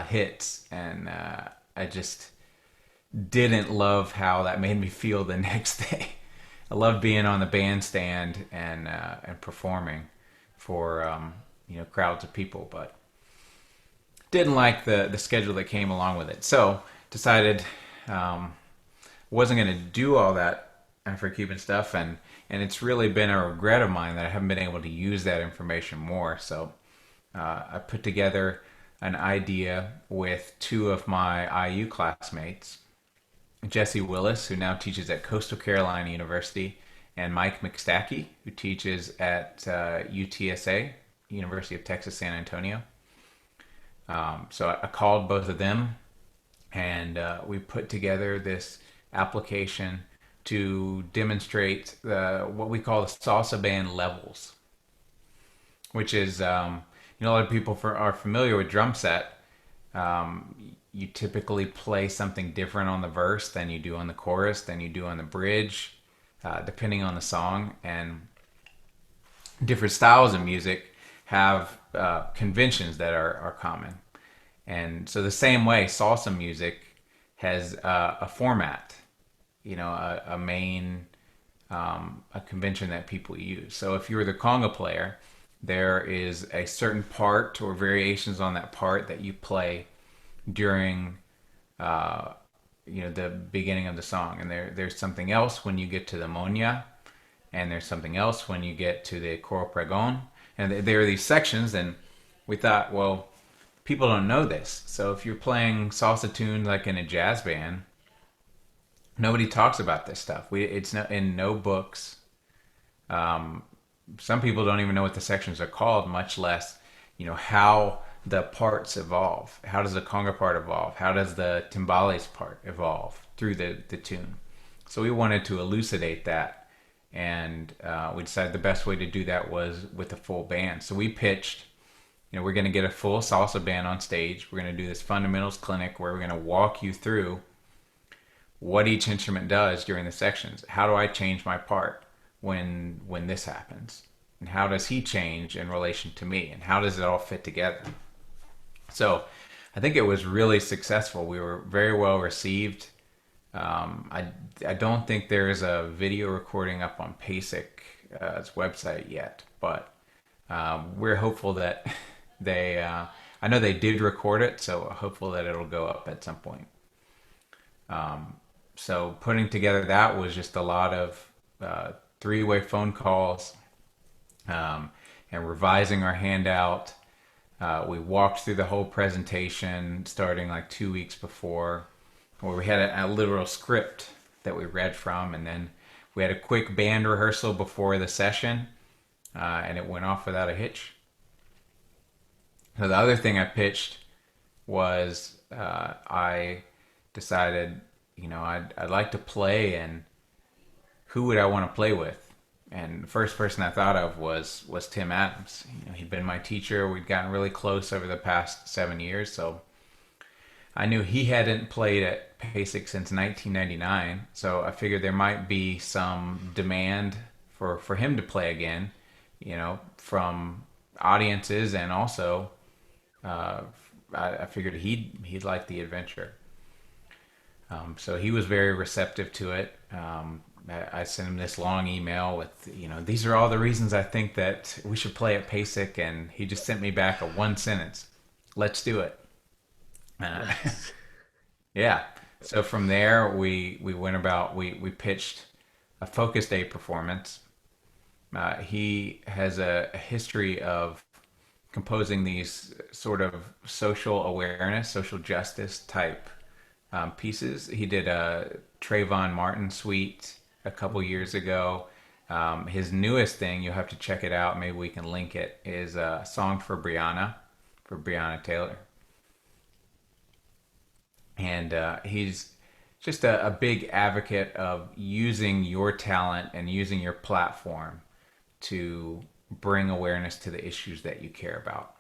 Hits, and I just didn't love how that made me feel the next day. I loved being on the bandstand and performing for crowds of people, but didn't like the schedule that came along with it. So decided wasn't going to do all that Afro-Cuban stuff, and it's really been a regret of mine that I haven't been able to use that information more. So I put together an idea with two of my IU classmates, Jesse Willis, who now teaches at Coastal Carolina University, and Mike McStackey, who teaches at UTSA, University of Texas San Antonio. So I called both of them, and we put together this application to demonstrate what we call the salsa band levels, which is, a lot of people are familiar with drum set. You typically play something different on the verse than you do on the chorus, than you do on the bridge, depending on the song. And different styles of music have conventions that are common. And so the same way, salsa music has a format, a main, a convention that people use. So if you're the conga player, there is a certain part or variations on that part that you play during the beginning of the song, and there's something else when you get to the moña, and there's something else when you get to the coro pregón, and there are these sections. And we thought, well, people don't know this, so if you're playing salsa tunes like in a jazz band, nobody talks about this stuff. It's in no books. Some people don't even know what the sections are called, much less how the parts evolve. How does the conga part evolve? How does the timbales part evolve through the tune? So we wanted to elucidate that, and we decided the best way to do that was with a full band. So we pitched, we're going to get a full salsa band on stage. We're going to do this fundamentals clinic where we're going to walk you through what each instrument does during the sections. How do I change my part when this happens? And how does he change in relation to me? And how does it all fit together? So I think it was really successful. We were very well received. I don't think there's a video recording up on PASIC's website yet, but we're hopeful that I know they did record it, so hopeful that it'll go up at some point. So putting together that was just a lot of three-way phone calls, and revising our handout. We walked through the whole presentation starting like 2 weeks before, where we had a literal script that we read from, and then we had a quick band rehearsal before the session, and it went off without a hitch. So the other thing I pitched was I decided, I'd like to play, and who would I want to play with? And the first person I thought of was Tim Adams. He'd been my teacher. We'd gotten really close over the past 7 years. So I knew he hadn't played at PASIC since 1999. So I figured there might be some demand for him to play again, from audiences. And also I figured he'd like the adventure. So he was very receptive to it. I sent him this long email with, these are all the reasons I think that we should play at PASIC, and he just sent me back a one sentence, "Let's do it." Uh, Nice. yeah. So from there, we went about, we pitched a focus day performance. He has a history of composing these sort of social awareness, social justice type pieces. He did a Trayvon Martin suite a couple years ago. His newest thing, you'll have to check it out. Maybe we can link it. Is a song for Breonna Taylor, and he's just a big advocate of using your talent and using your platform to bring awareness to the issues that you care about.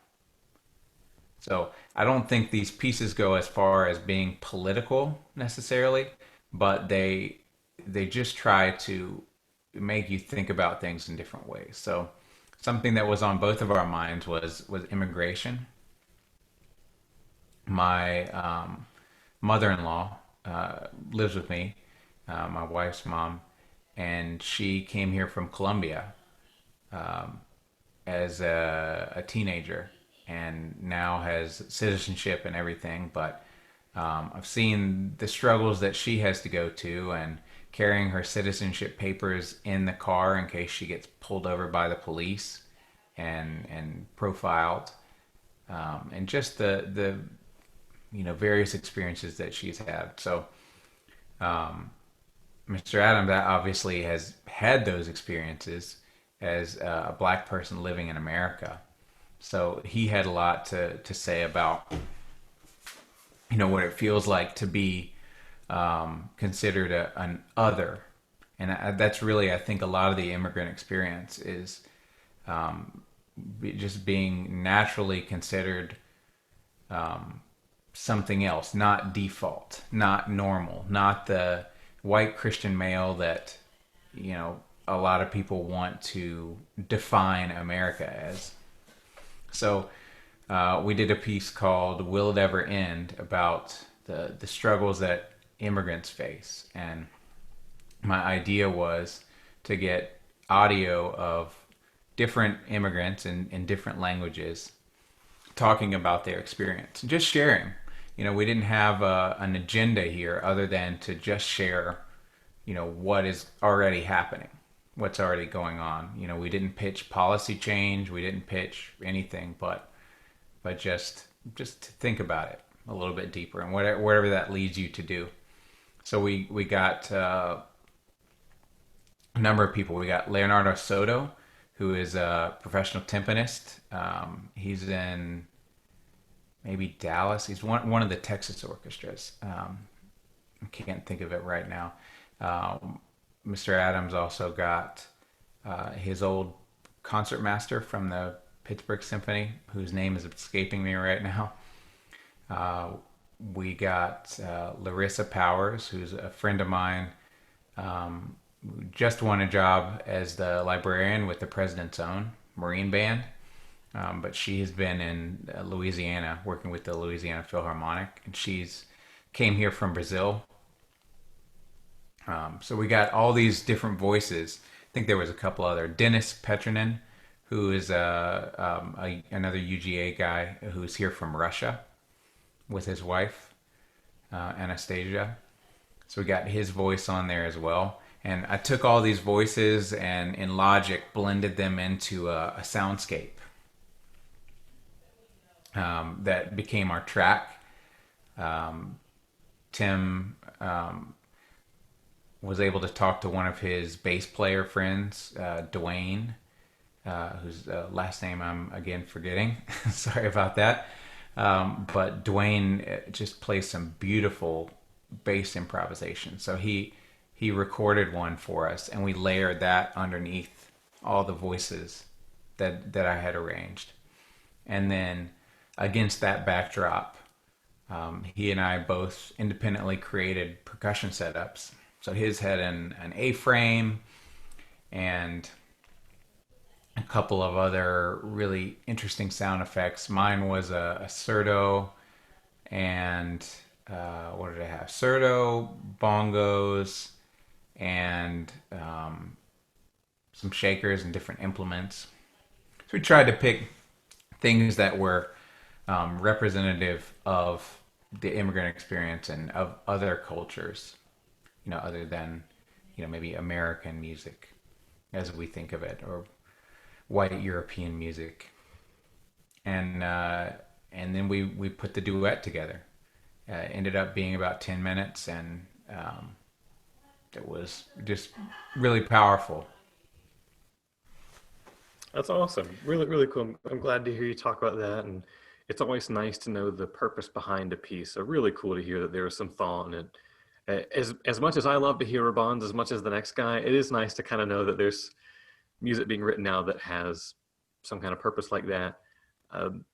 So I don't think these pieces go as far as being political necessarily, but they just try to make you think about things in different ways. So something that was on both of our minds was immigration. My mother-in-law lives with me, my wife's mom, and she came here from Colombia as a teenager and now has citizenship and everything. But I've seen the struggles that she has to go to, and carrying her citizenship papers in the car in case she gets pulled over by the police and profiled, and just the various experiences that she's had. So Mr. Adams obviously has had those experiences as a black person living in America. So he had a lot to say about what it feels like to be considered an other, and that's really, I think, a lot of the immigrant experience is just being naturally considered something else, not default, not normal, not the white Christian male that a lot of people want to define America as. So we did a piece called "Will It Ever End?" about the struggles that immigrants face, and my idea was to get audio of different immigrants in different languages talking about their experience, just sharing. We didn't have an agenda here other than to just share, what is already happening, what's already going on. We didn't pitch policy change, we didn't pitch anything, but just to think about it a little bit deeper and whatever that leads you to do. So we got a number of people. We got Leonardo Soto, who is a professional timpanist. He's in maybe Dallas. He's one of the Texas orchestras. I can't think of it right now. Mr. Adams also got his old concertmaster from the Pittsburgh Symphony, whose name is escaping me right now. We got Larissa Powers, who's a friend of mine, who just won a job as the librarian with the President's Own Marine Band. But she has been in Louisiana, working with the Louisiana Philharmonic, and she's came here from Brazil. So we got all these different voices. I think there was a couple other. Dennis Petronin, who is another UGA guy who's here from Russia with his wife, Anastasia. So we got his voice on there as well. And I took all these voices and in Logic blended them into a soundscape that became our track. Tim was able to talk to one of his bass player friends, Dwayne, whose last name I'm again forgetting. Sorry about that. But Dwayne just plays some beautiful bass improvisation. So he recorded one for us, and we layered that underneath all the voices that I had arranged. And then against that backdrop, he and I both independently created percussion setups. So his had an A-frame and a couple of other really interesting sound effects. Mine was a Surdo and what did I have? Surdo, bongos, and some shakers and different implements. So we tried to pick things that were representative of the immigrant experience and of other cultures, other than, maybe American music as we think of it, or white European music. And then we put the duet together. Ended up being about 10 minutes, and it was just really powerful. That's awesome. Really, really cool. I'm glad to hear you talk about that. And it's always nice to know the purpose behind a piece. So really cool to hear that there was some thought in it. As much as I love to hear Raban's, as much as the next guy, it is nice to kind of know that there's music being written now that has some kind of purpose like that. Um,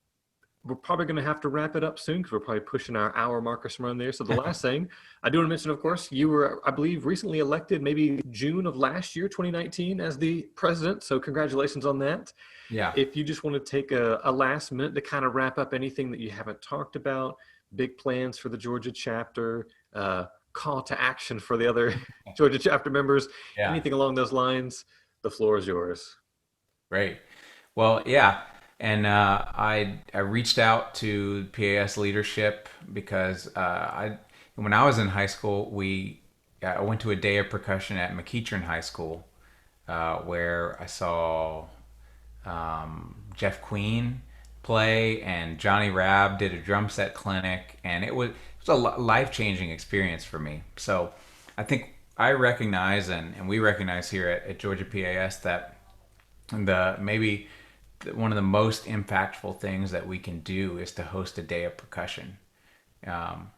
we're probably going to have to wrap it up soon because we're probably pushing our hour marker somewhere in there. So the last thing I do want to mention, of course, you were, I believe, recently elected, maybe June of last year, 2019, as the president. So congratulations on that. Yeah. If you just want to take a last minute to kind of wrap up anything that you haven't talked about, big plans for the Georgia chapter, call to action for the other Georgia chapter members, Yeah. anything along those lines, the floor is yours. Great. Well, yeah. And I reached out to PAS leadership because when I was in high school, I went to a day of percussion at McEachern High School, where I saw Jeff Queen play, and Johnny Rabb did a drum set clinic, and it was a life changing experience for me. So I think I recognize, and we recognize here at Georgia PAS, that maybe one of the most impactful things that we can do is to host a day of percussion. Um,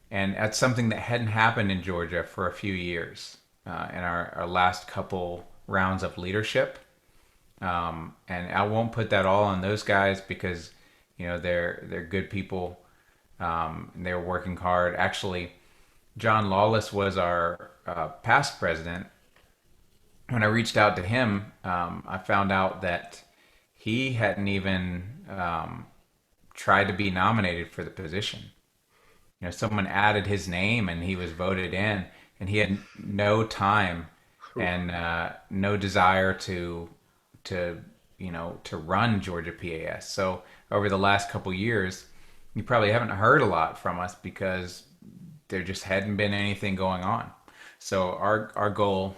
and that's something that hadn't happened in Georgia for a few years in our last couple rounds of leadership. And I won't put that all on those guys because they're good people. And they're working hard. Actually, John Lawless was our past president. When I reached out to him, I found out that he hadn't even tried to be nominated for the position. Someone added his name and he was voted in, and he had no time and no desire to run Georgia PAS. So over the last couple years, you probably haven't heard a lot from us because there just hadn't been anything going on. So our goal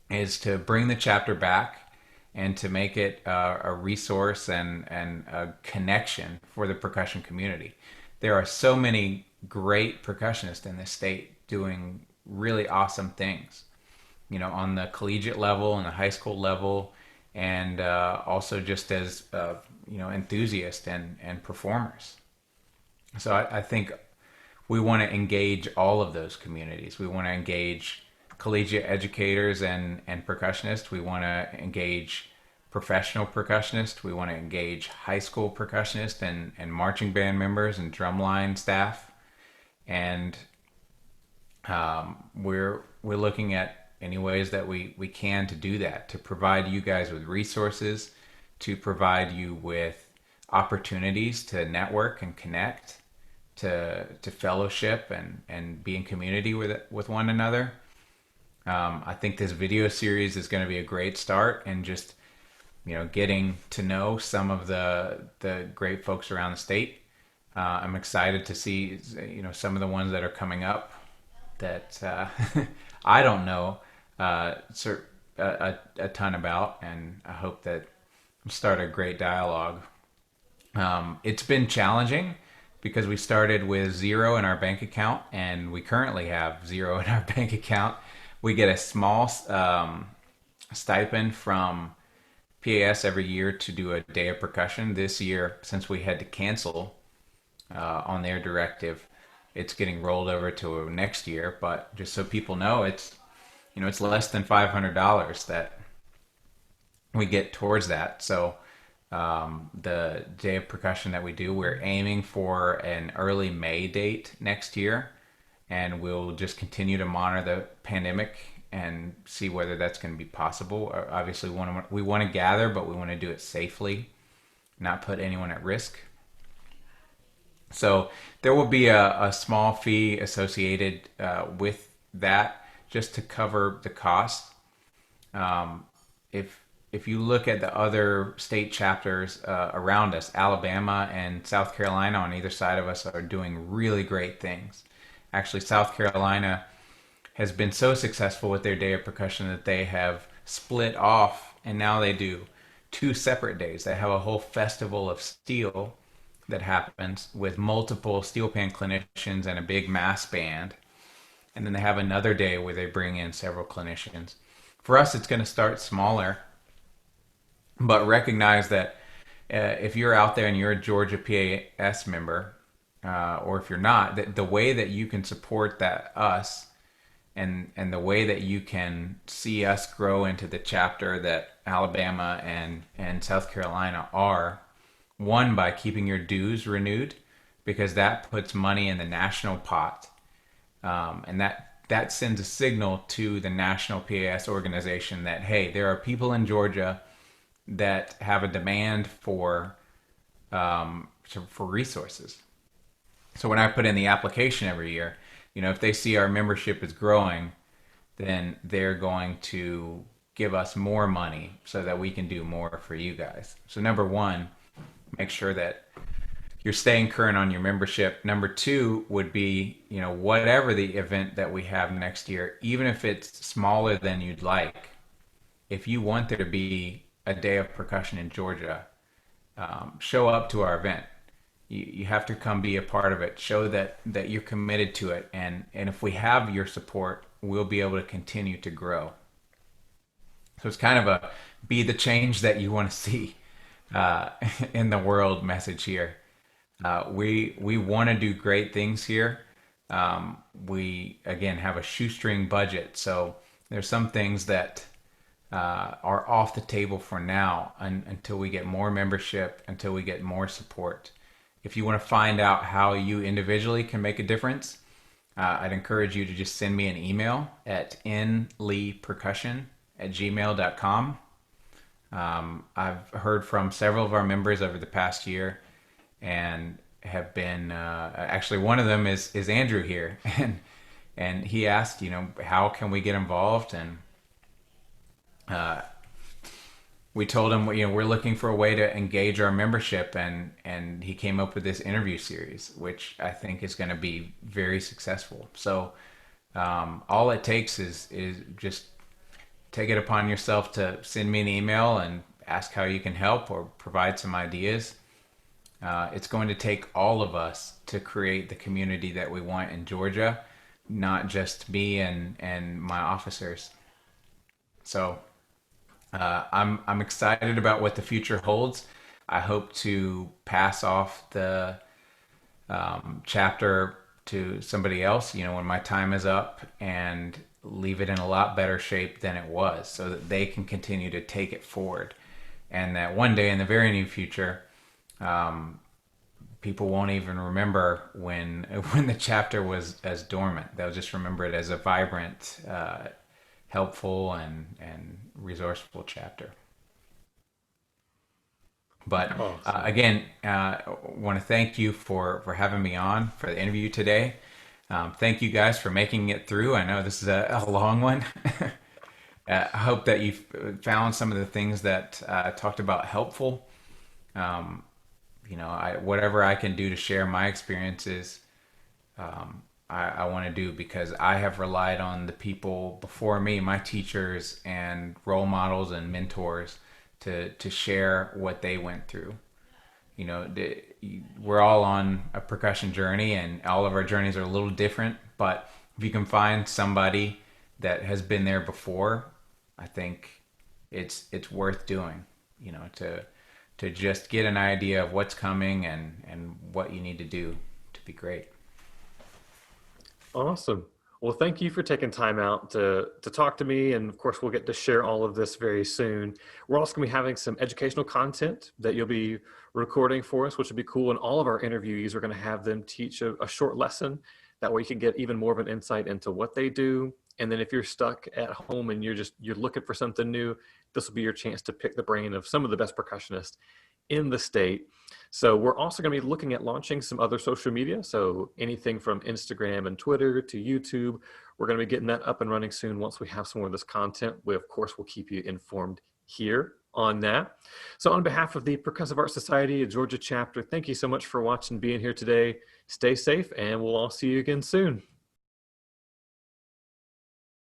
is to bring the chapter back and to make it a resource and a connection for the percussion community. There are so many great percussionists in this state doing really awesome things, on the collegiate level and the high school level, and also just as enthusiasts and performers. So I think we want to engage all of those communities. We want to engage collegiate educators and percussionists. We want to engage professional percussionists. We want to engage high school percussionists and marching band members and drumline staff. And we're looking at any ways that we can to do that, to provide you guys with resources, to provide you with opportunities to network and connect, to fellowship and be in community with one another. I think this video series is going to be a great start, and just getting to know some of the great folks around the state. I'm excited to see some of the ones that are coming up that I don't know a ton about, and I hope that start a great dialogue. It's been challenging because we started with zero in our bank account, and we currently have zero in our bank account. We get a small stipend from PAS every year to do a day of percussion. This year, since we had to cancel on their directive, it's getting rolled over to next year. But just so people know, it's less than $500 that we get towards that. So the day of percussion that we do, we're aiming for an early May date next year, and we'll just continue to monitor the pandemic and see whether that's going to be possible. Obviously, we want to gather, but we want to do it safely, not put anyone at risk. So there will be a small fee associated with that just to cover the cost. Um, if you look at the other state chapters around us, Alabama and South Carolina on either side of us are doing really great things. Actually, South Carolina has been so successful with their day of percussion that they have split off, and now they do two separate days. They have a whole festival of steel that happens with multiple steel pan clinicians and a big mass band. And then they have another day where they bring in several clinicians. For us, it's going to start smaller, but recognize that if you're out there and you're a Georgia PAS member, or if you're not, that the way that you can support that us and the way that you can see us grow into the chapter that Alabama and South Carolina are, one, by keeping your dues renewed, because that puts money in the national pot, and that sends a signal to the national PAS organization that, hey, there are people in Georgia that have a demand for resources. So when I put in the application every year, if they see our membership is growing, then they're going to give us more money so that we can do more for you guys. So number one, make sure that you're staying current on your membership. Number two would be, whatever the event that we have next year, even if it's smaller than you'd like, if you want there to be a day of percussion in Georgia, show up to our event. You have to come be a part of it. Show that you're committed to it. And if we have your support, we'll be able to continue to grow. So it's kind of a be the change that you want to see in the world message here. We want to do great things here. We, again, have a shoestring budget. So there's some things that are off the table for now until we get more membership, until we get more support. If you want to find out how you individually can make a difference, I'd encourage you to just send me an email at nleepercussion@gmail.com. I've heard from several of our members over the past year and have been, actually one of them is Andrew here. And he asked, how can we get involved? And we told him, we're looking for a way to engage our membership, and he came up with this interview series, which I think is going to be very successful. So all it takes is just take it upon yourself to send me an email and ask how you can help or provide some ideas. It's going to take all of us to create the community that we want in Georgia, not just me and my officers. So I'm excited about what the future holds. I hope to pass off the chapter to somebody else, when my time is up, and leave it in a lot better shape than it was, so that they can continue to take it forward. And that one day in the very near future, people won't even remember when the chapter was as dormant. They'll just remember it as a vibrant, helpful and resourceful chapter. But Awesome. again, want to thank you for having me on for the interview today. Thank you guys for making it through. I know this is a long one. I hope that you found some of the things that I talked about helpful. Whatever I can do to share my experiences, I want to do, because I have relied on the people before me, my teachers and role models and mentors, to share what they went through. We're all on a percussion journey, and all of our journeys are a little different, but if you can find somebody that has been there before, I think it's worth doing, to just get an idea of what's coming and what you need to do to be great. Awesome. Well, thank you for taking time out to talk to me. And of course, we'll get to share all of this very soon. We're also going to be having some educational content that you'll be recording for us, which would be cool. And all of our interviewees, are going to have them teach a short lesson. That way you can get even more of an insight into what they do. And then if you're stuck at home and you're looking for something new, this will be your chance to pick the brain of some of the best percussionists in the state. So we're also going to be looking at launching some other social media. So anything from Instagram and Twitter to YouTube. We're going to be getting that up and running soon. Once we have some more of this content, we, of course, will keep you informed here on that. So on behalf of the Percussive Art Society of Georgia chapter, thank you so much for watching, being here today. Stay safe, and we'll all see you again soon.